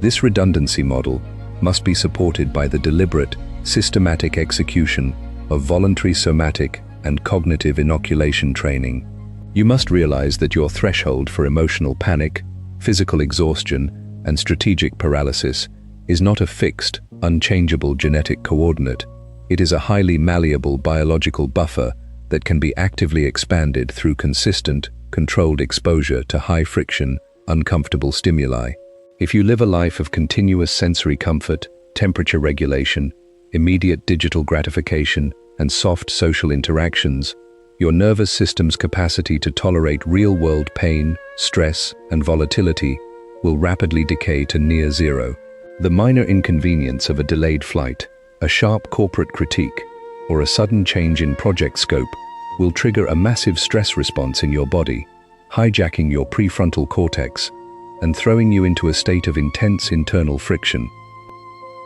[SPEAKER 1] This redundancy model must be supported by the deliberate, systematic execution of voluntary somatic and cognitive inoculation training. You must realize that your threshold for emotional panic, physical exhaustion, and strategic paralysis is not a fixed, unchangeable genetic coordinate. It is a highly malleable biological buffer that can be actively expanded through consistent, controlled exposure to high-friction, uncomfortable stimuli. If you live a life of continuous sensory comfort, temperature regulation, immediate digital gratification, and soft social interactions, your nervous system's capacity to tolerate real-world pain, stress, and volatility will rapidly decay to near zero. The minor inconvenience of a delayed flight, a sharp corporate critique, or a sudden change in project scope will trigger a massive stress response in your body, hijacking your prefrontal cortex and throwing you into a state of intense internal friction.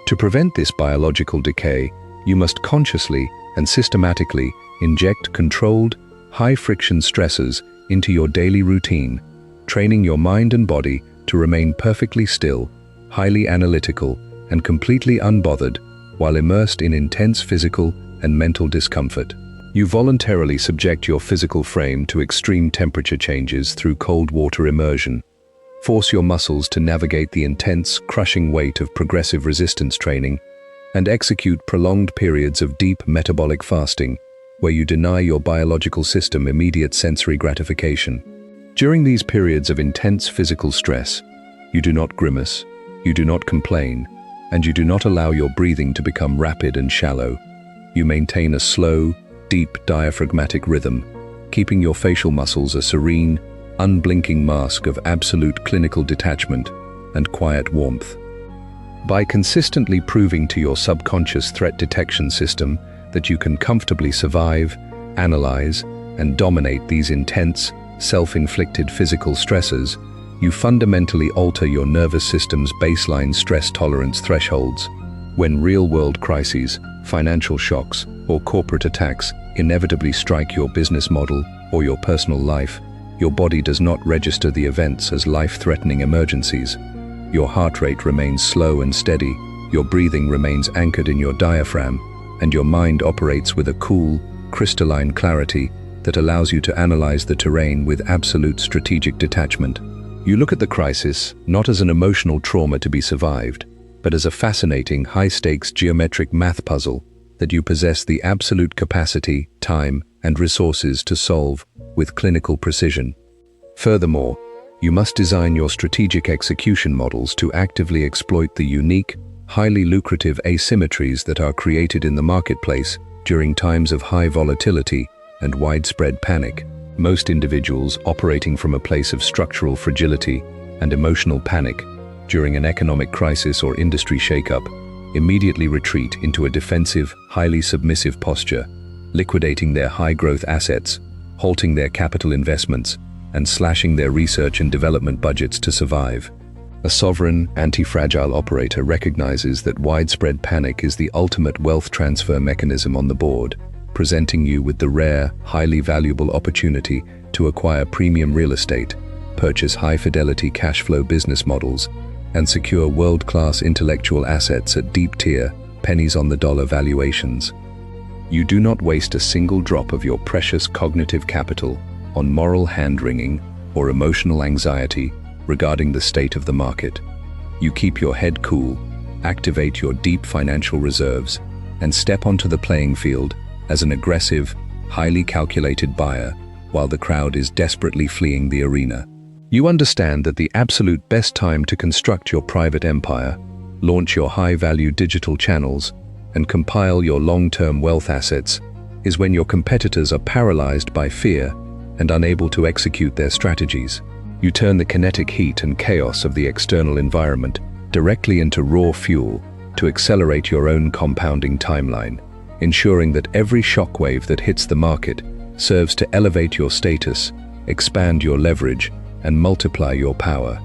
[SPEAKER 1] To prevent this biological decay, you must consciously and systematically inject controlled, high-friction stressors into your daily routine, training your mind and body to remain perfectly still, highly analytical, and completely unbothered while immersed in intense physical and mental discomfort. You voluntarily subject your physical frame to extreme temperature changes through cold water immersion. Force your muscles to navigate the intense, crushing weight of progressive resistance training, and execute prolonged periods of deep metabolic fasting, where you deny your biological system immediate sensory gratification. During these periods of intense physical stress, you do not grimace, you do not complain, and you do not allow your breathing to become rapid and shallow. You maintain a slow, deep diaphragmatic rhythm, keeping your facial muscles a serene, unblinking mask of absolute clinical detachment and quiet warmth. By consistently proving to your subconscious threat detection system that you can comfortably survive, analyze, and dominate these intense, self-inflicted physical stressors, you fundamentally alter your nervous system's baseline stress tolerance thresholds. When real-world crises, financial shocks, or corporate attacks inevitably strike your business model or your personal life, your body does not register the events as life-threatening emergencies. Your heart rate remains slow and steady, your breathing remains anchored in your diaphragm, and your mind operates with a cool, crystalline clarity that allows you to analyze the terrain with absolute strategic detachment. You look at the crisis not as an emotional trauma to be survived, but as a fascinating, high-stakes geometric math puzzle that you possess the absolute capacity, time, and resources to solve with clinical precision. Furthermore, you must design your strategic execution models to actively exploit the unique, highly lucrative asymmetries that are created in the marketplace during times of high volatility and widespread panic. Most individuals operating from a place of structural fragility and emotional panic during an economic crisis or industry shakeup immediately retreat into a defensive, highly submissive posture, liquidating their high-growth assets, halting their capital investments, and slashing their research and development budgets to survive. A sovereign, anti-fragile operator recognizes that widespread panic is the ultimate wealth transfer mechanism on the board, presenting you with the rare, highly valuable opportunity to acquire premium real estate, purchase high-fidelity cash flow business models, and secure world-class intellectual assets at deep-tier, pennies-on-the-dollar valuations. You do not waste a single drop of your precious cognitive capital on moral hand-wringing or emotional anxiety regarding the state of the market. You keep your head cool, activate your deep financial reserves, and step onto the playing field as an aggressive, highly calculated buyer while the crowd is desperately fleeing the arena. You understand that the absolute best time to construct your private empire, launch your high-value digital channels, and compile your long-term wealth assets is when your competitors are paralyzed by fear and unable to execute their strategies. You turn the kinetic heat and chaos of the external environment directly into raw fuel to accelerate your own compounding timeline, ensuring that every shockwave that hits the market serves to elevate your status, expand your leverage, and multiply your power.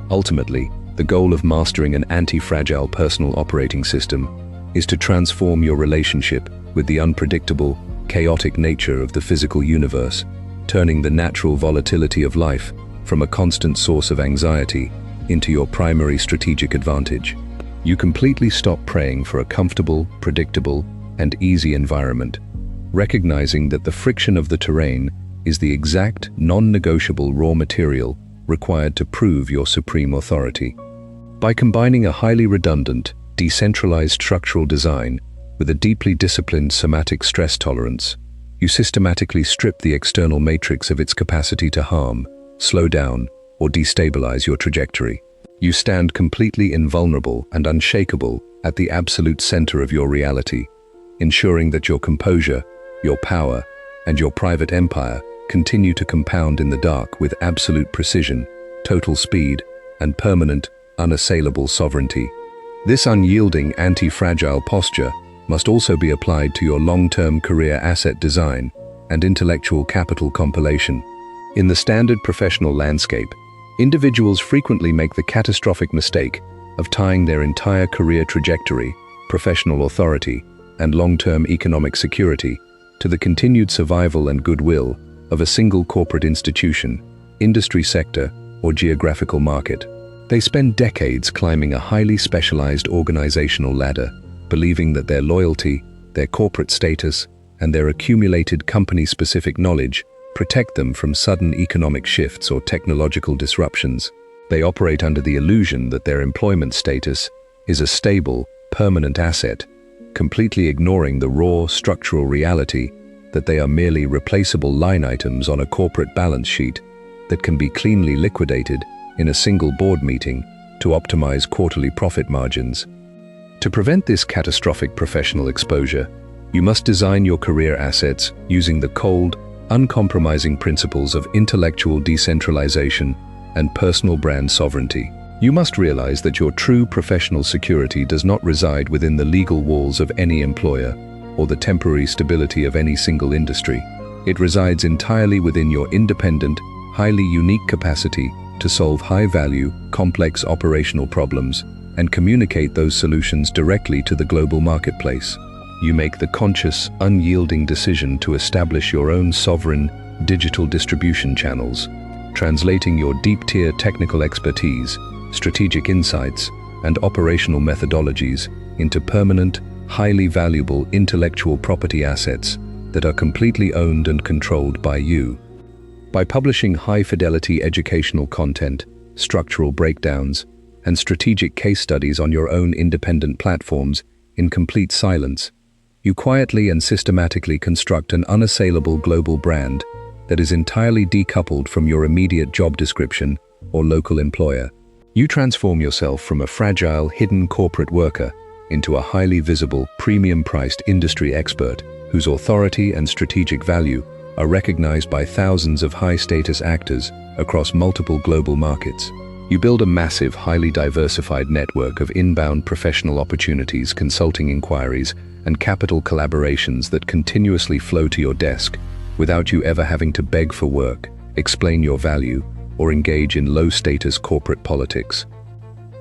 [SPEAKER 1] Ultimately, the goal of mastering an anti-fragile personal operating system is to transform your relationship with the unpredictable, chaotic nature of the physical universe, turning the natural volatility of life from a constant source of anxiety into your primary strategic advantage. You completely stop praying for a comfortable, predictable, and easy environment, recognizing that the friction of the terrain is the exact, non-negotiable raw material required to prove your supreme authority. By combining a highly redundant, decentralized structural design with a deeply disciplined somatic stress tolerance, you systematically strip the external matrix of its capacity to harm, slow down, or destabilize your trajectory. You stand completely invulnerable and unshakable at the absolute center of your reality, ensuring that your composure, your power, and your private empire continue to compound in the dark with absolute precision, total speed, and permanent, unassailable sovereignty. This unyielding, anti-fragile posture must also be applied to your long-term career asset design and intellectual capital compilation. In the standard professional landscape, individuals frequently make the catastrophic mistake of tying their entire career trajectory, professional authority, and long-term economic security to the continued survival and goodwill of a single corporate institution, industry sector, or geographical market. They spend decades climbing a highly specialized organizational ladder, believing that their loyalty, their corporate status, and their accumulated company-specific knowledge protect them from sudden economic shifts or technological disruptions. They operate under the illusion that their employment status is a stable, permanent asset, completely ignoring the raw, structural reality that they are merely replaceable line items on a corporate balance sheet that can be cleanly liquidated in a single board meeting to optimize quarterly profit margins. To prevent this catastrophic professional exposure, you must design your career assets using the cold, uncompromising principles of intellectual decentralization and personal brand sovereignty. You must realize that your true professional security does not reside within the legal walls of any employer or the temporary stability of any single industry. It resides entirely within your independent, highly unique capacity to solve high-value, complex operational problems and communicate those solutions directly to the global marketplace. You make the conscious, unyielding decision to establish your own sovereign, digital distribution channels, translating your deep-tier technical expertise, strategic insights, and operational methodologies into permanent, highly valuable intellectual property assets that are completely owned and controlled by you. By publishing high-fidelity educational content, structural breakdowns, and strategic case studies on your own independent platforms in complete silence, you quietly and systematically construct an unassailable global brand that is entirely decoupled from your immediate job description or local employer. You transform yourself from a fragile, hidden corporate worker into a highly visible, premium-priced industry expert whose authority and strategic value are recognized by thousands of high-status actors across multiple global markets. You build a massive, highly diversified network of inbound professional opportunities, consulting inquiries, and capital collaborations that continuously flow to your desk without you ever having to beg for work, explain your value, or engage in low-status corporate politics.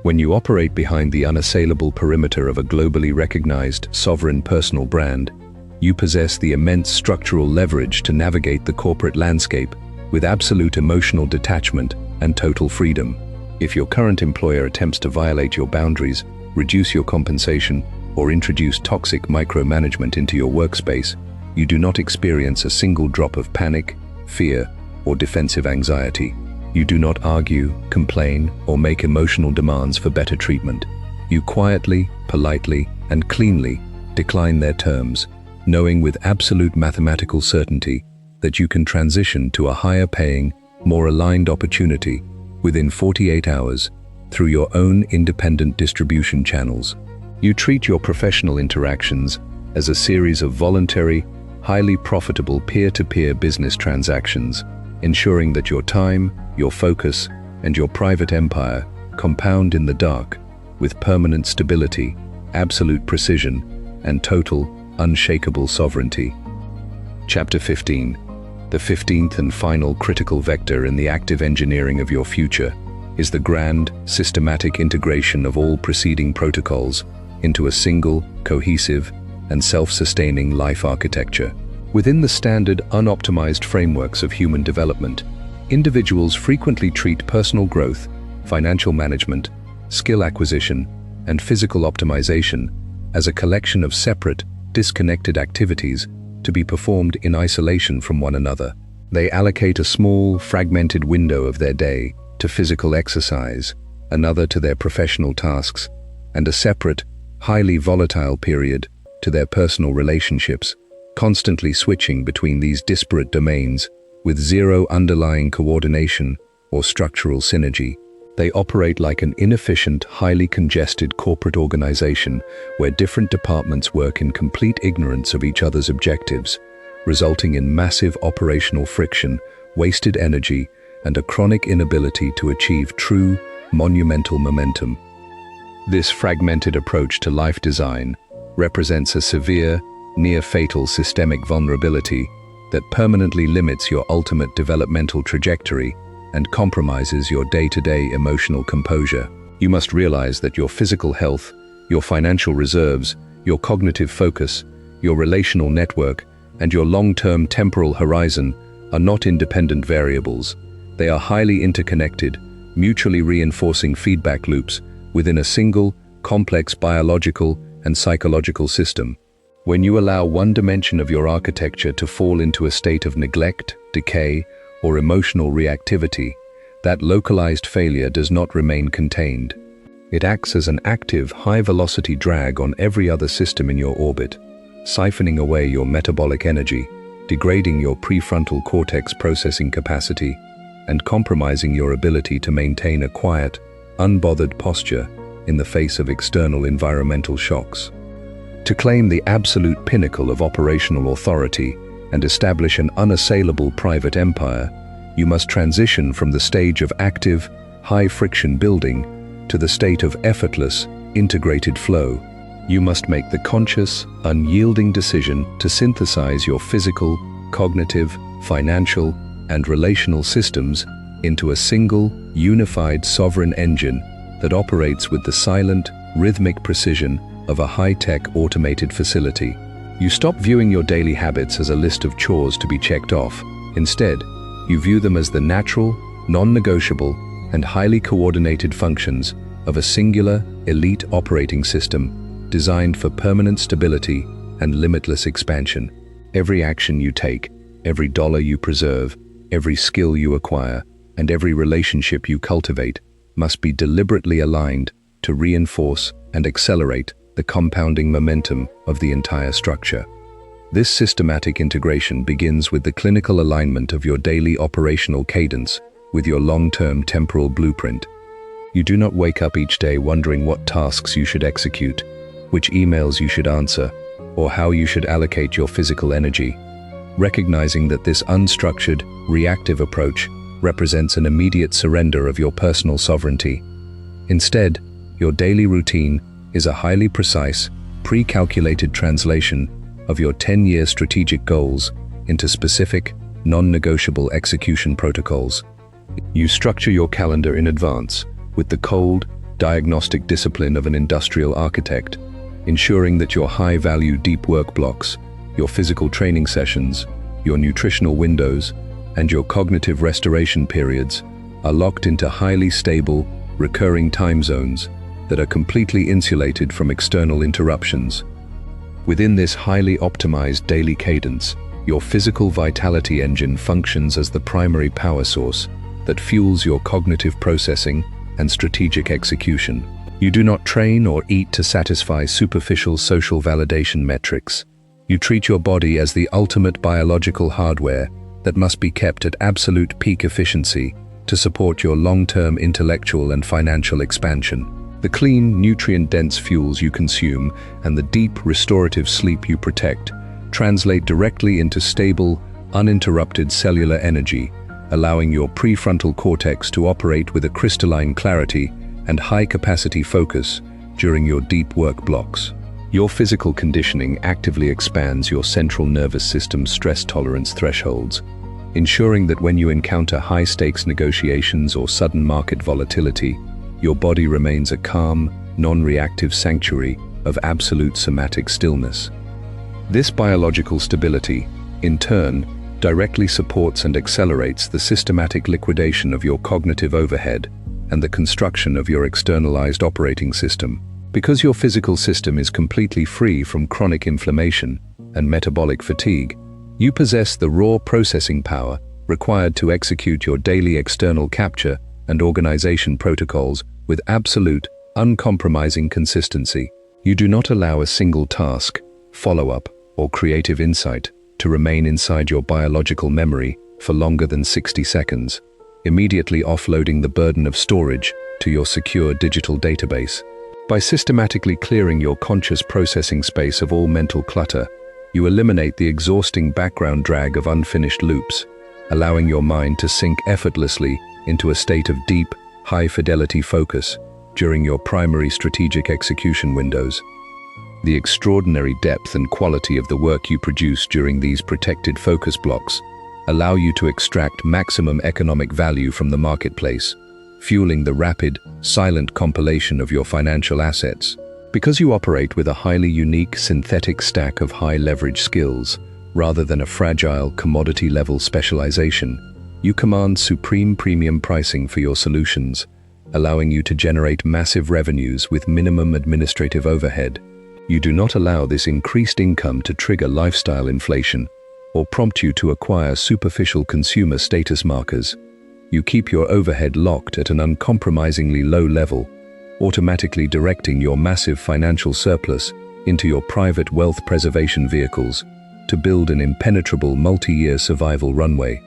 [SPEAKER 1] When you operate behind the unassailable perimeter of a globally recognized, sovereign personal brand, you possess the immense structural leverage to navigate the corporate landscape with absolute emotional detachment and total freedom. If your current employer attempts to violate your boundaries, reduce your compensation, or introduce toxic micromanagement into your workspace, you do not experience a single drop of panic, fear, or defensive anxiety. You do not argue, complain, or make emotional demands for better treatment. You quietly, politely, and cleanly decline their terms, knowing with absolute mathematical certainty that you can transition to a higher-paying, more aligned opportunity within 48 hours through your own independent distribution channels. You treat your professional interactions as a series of voluntary, highly profitable peer-to-peer business transactions, ensuring that your time, your focus, and your private empire compound in the dark with permanent stability, absolute precision, and total, unshakable sovereignty. Chapter 15. The 15th and final critical vector in the active engineering of your future is the grand, systematic integration of all preceding protocols into a single, cohesive, and self-sustaining life architecture. Within the standard, unoptimized frameworks of human development, individuals frequently treat personal growth, financial management, skill acquisition, and physical optimization as a collection of separate, disconnected activities to be performed in isolation from one another. They allocate a small, fragmented window of their day to physical exercise, another to their professional tasks, and a separate, highly volatile period to their personal relationships, constantly switching between these disparate domains with zero underlying coordination or structural synergy. They operate like an inefficient, highly congested corporate organization where different departments work in complete ignorance of each other's objectives, resulting in massive operational friction, wasted energy, and a chronic inability to achieve true, monumental momentum. This fragmented approach to life design represents a severe, near-fatal systemic vulnerability that permanently limits your ultimate developmental trajectory and compromises your day-to-day emotional composure. You must realize that your physical health, your financial reserves, your cognitive focus, your relational network, and your long-term temporal horizon are not independent variables. They are highly interconnected, mutually reinforcing feedback loops within a single, complex biological and psychological system. When you allow one dimension of your architecture to fall into a state of neglect, decay, or emotional reactivity, that localized failure does not remain contained. It acts as an active, high-velocity drag on every other system in your orbit, siphoning away your metabolic energy, degrading your prefrontal cortex processing capacity, and compromising your ability to maintain a quiet, unbothered posture in the face of external environmental shocks. To claim the absolute pinnacle of operational authority and establish an unassailable private empire, you must transition from the stage of active, high-friction building to the state of effortless, integrated flow. You must make the conscious, unyielding decision to synthesize your physical, cognitive, financial, and relational systems into a single, unified sovereign engine that operates with the silent, rhythmic precision of a high-tech automated facility. You stop viewing your daily habits as a list of chores to be checked off. Instead, you view them as the natural, non-negotiable, and highly coordinated functions of a singular, elite operating system designed for permanent stability and limitless expansion. Every action you take, every dollar you preserve, every skill you acquire, and every relationship you cultivate must be deliberately aligned to reinforce and accelerate the compounding momentum of the entire structure. This systematic integration begins with the clinical alignment of your daily operational cadence with your long-term temporal blueprint. You do not wake up each day wondering what tasks you should execute, which emails you should answer, or how you should allocate your physical energy, recognizing that this unstructured, reactive approach represents an immediate surrender of your personal sovereignty. Instead, your daily routine is a highly precise, pre-calculated translation of your 10-year strategic goals into specific, non-negotiable execution protocols. You structure your calendar in advance with the cold, diagnostic discipline of an industrial architect, ensuring that your high-value deep work blocks, your physical training sessions, your nutritional windows, and your cognitive restoration periods are locked into highly stable, recurring time zones that are completely insulated from external interruptions. Within this highly optimized daily cadence, your physical vitality engine functions as the primary power source that fuels your cognitive processing and strategic execution. You do not train or eat to satisfy superficial social validation metrics. You treat your body as the ultimate biological hardware that must be kept at absolute peak efficiency to support your long-term intellectual and financial expansion. The clean, nutrient-dense fuels you consume and the deep, restorative sleep you protect translate directly into stable, uninterrupted cellular energy, allowing your prefrontal cortex to operate with a crystalline clarity and high-capacity focus during your deep work blocks. Your physical conditioning actively expands your central nervous system's stress tolerance thresholds, ensuring that when you encounter high-stakes negotiations or sudden market volatility, your body remains a calm, non-reactive sanctuary of absolute somatic stillness. This biological stability, in turn, directly supports and accelerates the systematic liquidation of your cognitive overhead and the construction of your externalized operating system. Because your physical system is completely free from chronic inflammation and metabolic fatigue, you possess the raw processing power required to execute your daily external capture and organization protocols with absolute, uncompromising consistency. You do not allow a single task, follow-up, or creative insight to remain inside your biological memory for longer than 60 seconds, immediately offloading the burden of storage to your secure digital database. By systematically clearing your conscious processing space of all mental clutter, you eliminate the exhausting background drag of unfinished loops, allowing your mind to sink effortlessly into a state of deep, high-fidelity focus during your primary strategic execution windows. The extraordinary depth and quality of the work you produce during these protected focus blocks allow you to extract maximum economic value from the marketplace, fueling the rapid, silent compilation of your financial assets. Because you operate with a highly unique synthetic stack of high-leverage skills, rather than a fragile commodity-level specialization, you command supreme premium pricing for your solutions, allowing you to generate massive revenues with minimum administrative overhead. You do not allow this increased income to trigger lifestyle inflation or prompt you to acquire superficial consumer status markers. You keep your overhead locked at an uncompromisingly low level, automatically directing your massive financial surplus into your private wealth preservation vehicles to build an impenetrable multi-year survival runway.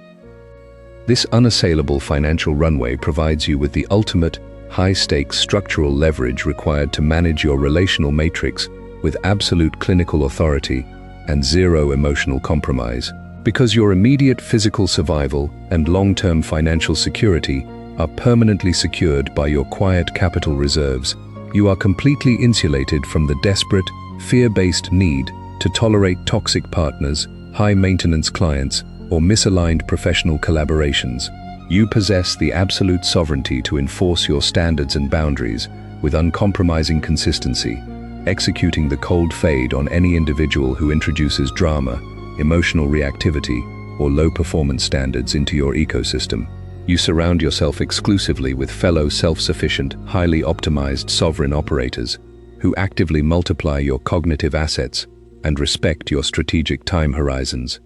[SPEAKER 1] This unassailable financial runway provides you with the ultimate, high-stakes structural leverage required to manage your relational matrix with absolute clinical authority and zero emotional compromise. Because your immediate physical survival and long-term financial security are permanently secured by your quiet capital reserves, you are completely insulated from the desperate, fear-based need to tolerate toxic partners, high-maintenance clients, or misaligned professional collaborations. You possess the absolute sovereignty to enforce your standards and boundaries with uncompromising consistency, executing the cold fade on any individual who introduces drama, emotional reactivity, or low performance standards into your ecosystem. You surround yourself exclusively with fellow self-sufficient, highly optimized sovereign operators who actively multiply your cognitive assets and respect your strategic time horizons.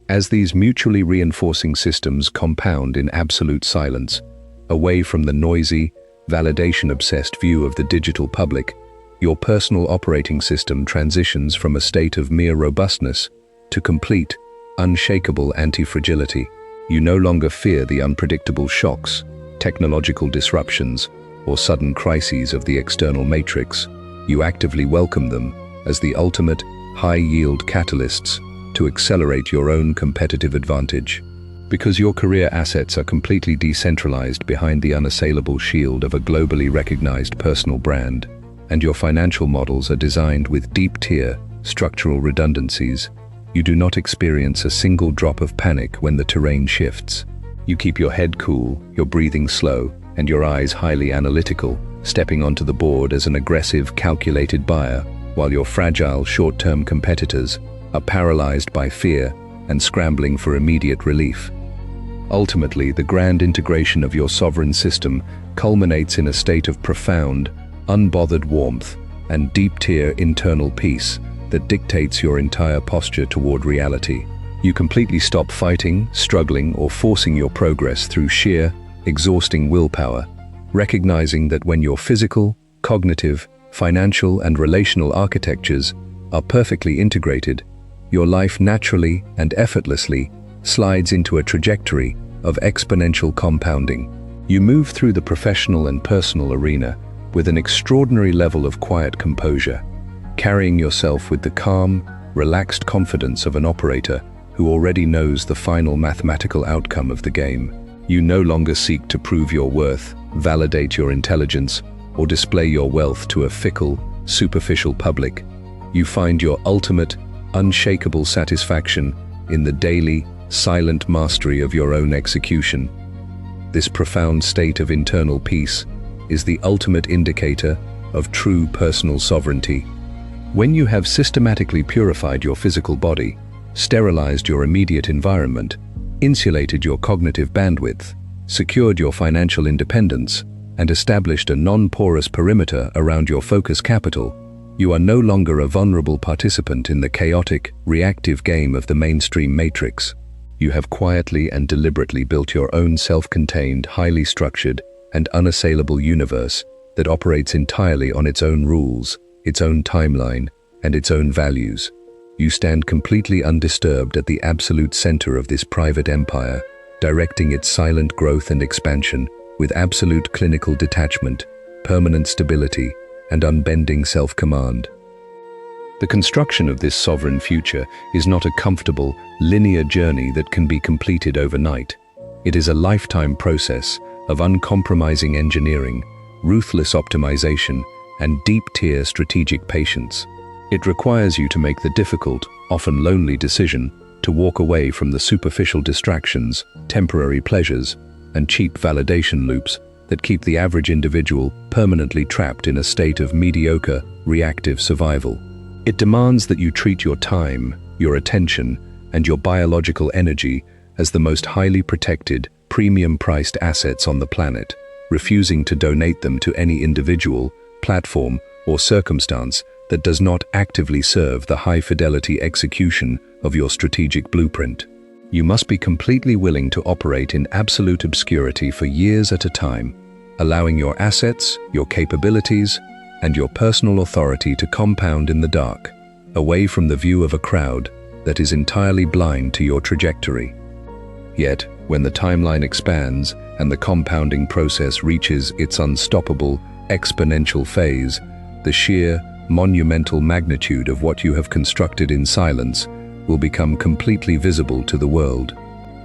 [SPEAKER 1] As these mutually reinforcing systems compound in absolute silence, away from the noisy, validation-obsessed view of the digital public, your personal operating system transitions from a state of mere robustness to complete, unshakable anti-fragility. You no longer fear the unpredictable shocks, technological disruptions, or sudden crises of the external matrix. You actively welcome them as the ultimate, high-yield catalysts to accelerate your own competitive advantage. Because your career assets are completely decentralized behind the unassailable shield of a globally recognized personal brand, and your financial models are designed with deep-tier, structural redundancies, you do not experience a single drop of panic when the terrain shifts. You keep your head cool, your breathing slow, and your eyes highly analytical, stepping onto the board as an aggressive, calculated buyer, while your fragile, short-term competitors are paralyzed by fear and scrambling for immediate relief. Ultimately, the grand integration of your sovereign system culminates in a state of profound, unbothered warmth and deep-tier internal peace that dictates your entire posture toward reality. You completely stop fighting, struggling, or forcing your progress through sheer, exhausting willpower, recognizing that when your physical, cognitive, financial, and relational architectures are perfectly integrated, your life naturally and effortlessly slides into a trajectory of exponential compounding. You move through the professional and personal arena with an extraordinary level of quiet composure, carrying yourself with the calm, relaxed confidence of an operator who already knows the final mathematical outcome of the game. You no longer seek to prove your worth, validate your intelligence, or display your wealth to a fickle, superficial public. You find your ultimate, unshakable satisfaction in the daily, silent mastery of your own execution. This profound state of internal peace is the ultimate indicator of true personal sovereignty. When you have systematically purified your physical body, sterilized your immediate environment, insulated your cognitive bandwidth, secured your financial independence, and established a non-porous perimeter around your focus capital, you are no longer a vulnerable participant in the chaotic, reactive game of the mainstream matrix. You have quietly and deliberately built your own self-contained, highly structured, and unassailable universe that operates entirely on its own rules, its own timeline, and its own values. You stand completely undisturbed at the absolute center of this private empire, directing its silent growth and expansion with absolute clinical detachment, permanent stability, and unbending self-command. The construction of this sovereign future is not a comfortable, linear journey that can be completed overnight. It is a lifetime process of uncompromising engineering, ruthless optimization, and deep-tier strategic patience. It requires you to make the difficult, often lonely decision to walk away from the superficial distractions, temporary pleasures, and cheap validation loops that keep the average individual permanently trapped in a state of mediocre, reactive survival. It demands that you treat your time, your attention, and your biological energy as the most highly protected, premium-priced assets on the planet, refusing to donate them to any individual, platform, or circumstance that does not actively serve the high-fidelity execution of your strategic blueprint. You must be completely willing to operate in absolute obscurity for years at a time, allowing your assets, your capabilities, and your personal authority to compound in the dark, away from the view of a crowd that is entirely blind to your trajectory. Yet, when the timeline expands and the compounding process reaches its unstoppable, exponential phase, the sheer, monumental magnitude of what you have constructed in silence will become completely visible to the world.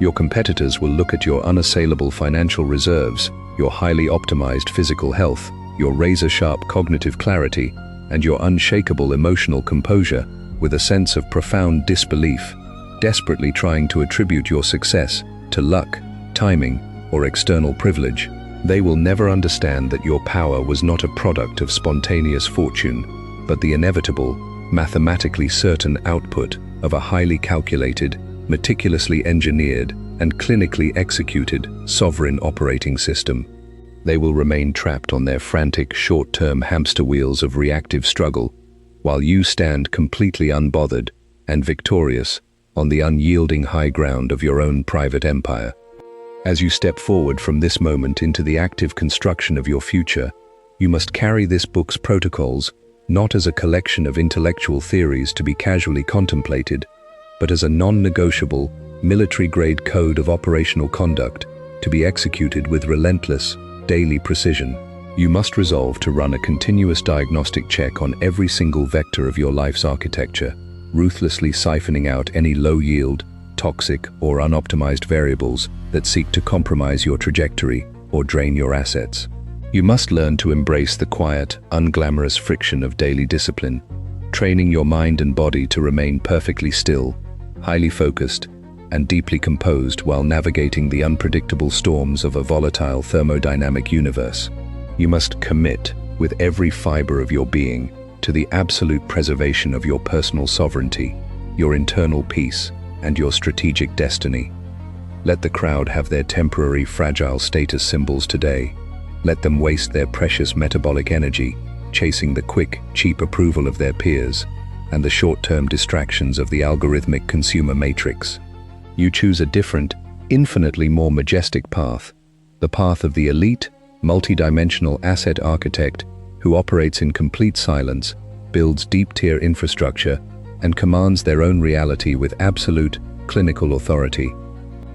[SPEAKER 1] Your competitors will look at your unassailable financial reserves, your highly optimized physical health, your razor-sharp cognitive clarity, and your unshakable emotional composure with a sense of profound disbelief, desperately trying to attribute your success to luck, timing, or external privilege. They will never understand that your power was not a product of spontaneous fortune, but the inevitable, mathematically certain output of a highly calculated, meticulously engineered, and clinically executed sovereign operating system. They will remain trapped on their frantic, short-term hamster wheels of reactive struggle, while you stand completely unbothered and victorious on the unyielding high ground of your own private empire. As you step forward from this moment into the active construction of your future, you must carry this book's protocols not as a collection of intellectual theories to be casually contemplated, but as a non-negotiable, military-grade code of operational conduct to be executed with relentless, daily precision. You must resolve to run a continuous diagnostic check on every single vector of your life's architecture, ruthlessly siphoning out any low-yield, toxic, or unoptimized variables that seek to compromise your trajectory or drain your assets. You must learn to embrace the quiet, unglamorous friction of daily discipline, training your mind and body to remain perfectly still, highly focused, and deeply composed while navigating the unpredictable storms of a volatile thermodynamic universe. You must commit, with every fiber of your being, to the absolute preservation of your personal sovereignty, your internal peace, and your strategic destiny. Let the crowd have their temporary, fragile status symbols today. Let them waste their precious metabolic energy, chasing the quick, cheap approval of their peers and the short-term distractions of the algorithmic consumer matrix. You choose a different, infinitely more majestic path, the path of the elite, multidimensional asset architect who operates in complete silence, builds deep-tier infrastructure, and commands their own reality with absolute, clinical authority.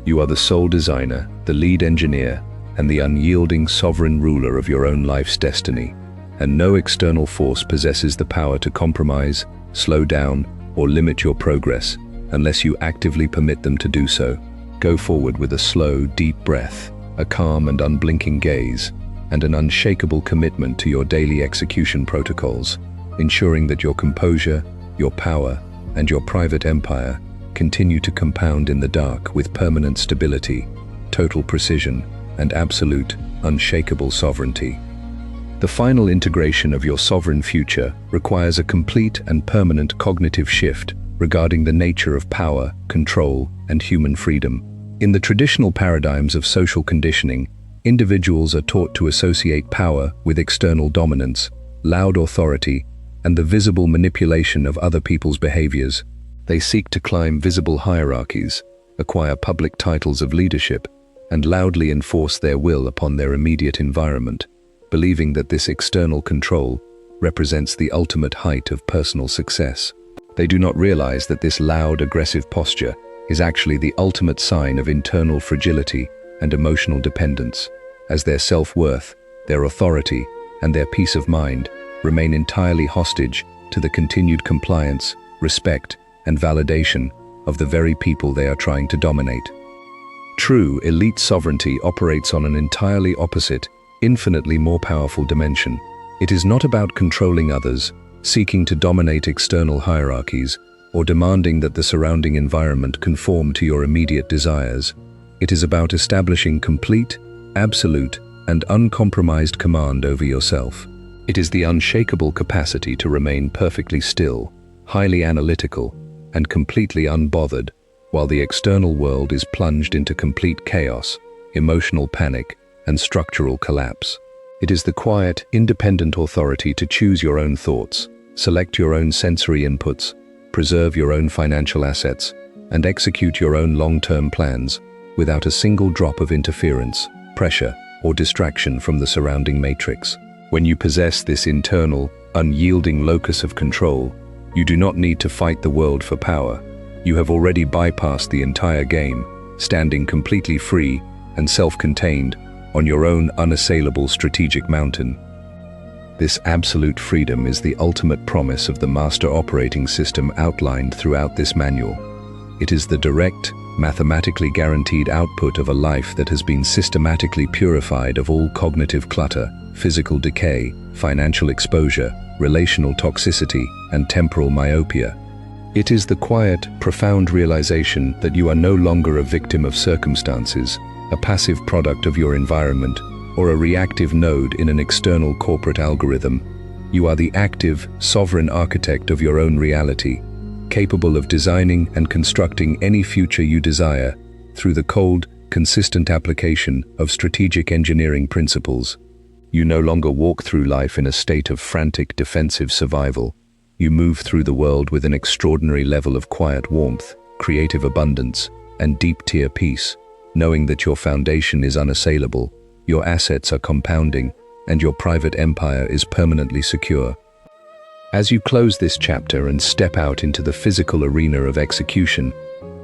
[SPEAKER 1] You are the sole designer, the lead engineer, and the unyielding sovereign ruler of your own life's destiny, and no external force possesses the power to compromise, slow down, or limit your progress, unless you actively permit them to do so. Go forward with a slow, deep breath, a calm and unblinking gaze, and an unshakable commitment to your daily execution protocols, ensuring that your composure, your power, and your private empire continue to compound in the dark with permanent stability, total precision, and absolute, unshakable sovereignty. The final integration of your sovereign future requires a complete and permanent cognitive shift regarding the nature of power, control, and human freedom. In the traditional paradigms of social conditioning, individuals are taught to associate power with external dominance, loud authority, and the visible manipulation of other people's behaviors. They seek to climb visible hierarchies, acquire public titles of leadership, and loudly enforce their will upon their immediate environment, believing that this external control represents the ultimate height of personal success. They do not realize that this loud, aggressive posture is actually the ultimate sign of internal fragility and emotional dependence, as their self-worth, their authority, and their peace of mind remain entirely hostage to the continued compliance, respect, and validation of the very people they are trying to dominate. True elite sovereignty operates on an entirely opposite, infinitely more powerful dimension. It is not about controlling others, seeking to dominate external hierarchies, or demanding that the surrounding environment conform to your immediate desires. It is about establishing complete, absolute, and uncompromised command over yourself. It is the unshakable capacity to remain perfectly still, highly analytical, and completely unbothered, while the external world is plunged into complete chaos, emotional panic, and structural collapse. It is the quiet, independent authority to choose your own thoughts, select your own sensory inputs, preserve your own financial assets, and execute your own long-term plans without a single drop of interference, pressure, or distraction from the surrounding matrix. When you possess this internal, unyielding locus of control, you do not need to fight the world for power. You have already bypassed the entire game, standing completely free and self-contained on your own unassailable strategic mountain. This absolute freedom is the ultimate promise of the master operating system outlined throughout this manual. It is the direct, mathematically guaranteed output of a life that has been systematically purified of all cognitive clutter, physical decay, financial exposure, relational toxicity, and temporal myopia. It is the quiet, profound realization that you are no longer a victim of circumstances, a passive product of your environment, or a reactive node in an external corporate algorithm. You are the active, sovereign architect of your own reality, capable of designing and constructing any future you desire through the cold, consistent application of strategic engineering principles. You no longer walk through life in a state of frantic defensive survival. You move through the world with an extraordinary level of quiet warmth, creative abundance, and deep-tier peace, knowing that your foundation is unassailable, your assets are compounding, and your private empire is permanently secure. As you close this chapter and step out into the physical arena of execution,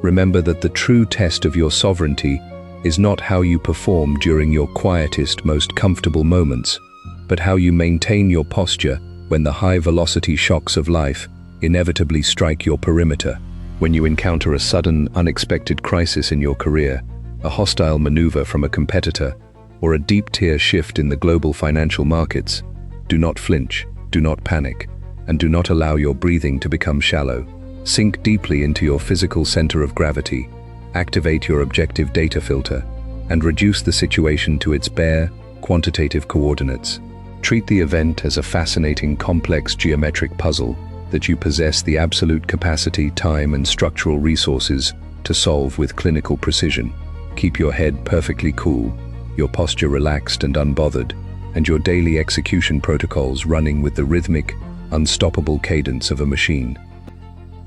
[SPEAKER 1] remember that the true test of your sovereignty is not how you perform during your quietest, most comfortable moments, but how you maintain your posture when the high-velocity shocks of life inevitably strike your perimeter. When you encounter a sudden, unexpected crisis in your career, a hostile maneuver from a competitor, or a deep-tier shift in the global financial markets, do not flinch, do not panic, and do not allow your breathing to become shallow. Sink deeply into your physical center of gravity, activate your objective data filter, and reduce the situation to its bare, quantitative coordinates. Treat the event as a fascinating, complex geometric puzzle that you possess the absolute capacity, time, and structural resources to solve with clinical precision. Keep your head perfectly cool, your posture relaxed and unbothered, and your daily execution protocols running with the rhythmic, unstoppable cadence of a machine.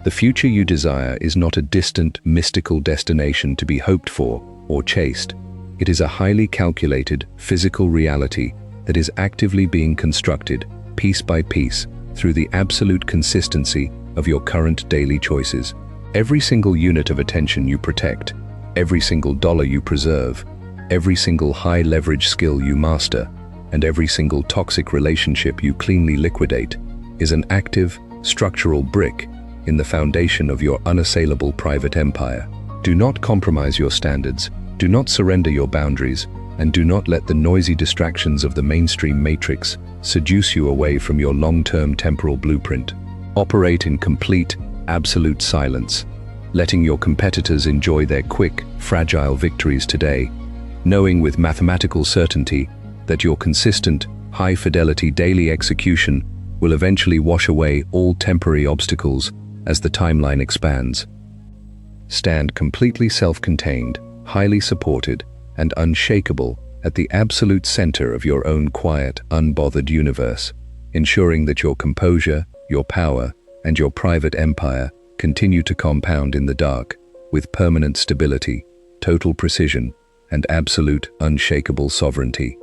[SPEAKER 1] The future you desire is not a distant, mystical destination to be hoped for or chased. It is a highly calculated, physical reality that is actively being constructed piece by piece, through the absolute consistency of your current daily choices. Every single unit of attention you protect, every single dollar you preserve, every single high-leverage skill you master, and every single toxic relationship you cleanly liquidate is an active, structural brick in the foundation of your unassailable private empire. Do not compromise your standards, do not surrender your boundaries, and do not let the noisy distractions of the mainstream matrix seduce you away from your long-term temporal blueprint. Operate in complete, absolute silence, letting your competitors enjoy their quick, fragile victories today, knowing with mathematical certainty that your consistent, high-fidelity daily execution will eventually wash away all temporary obstacles as the timeline expands. Stand completely self-contained, highly supported, and unshakable at the absolute center of your own quiet, unbothered universe, ensuring that your composure, your power, and your private empire continue to compound in the dark with permanent stability, total precision, and absolute, unshakable sovereignty.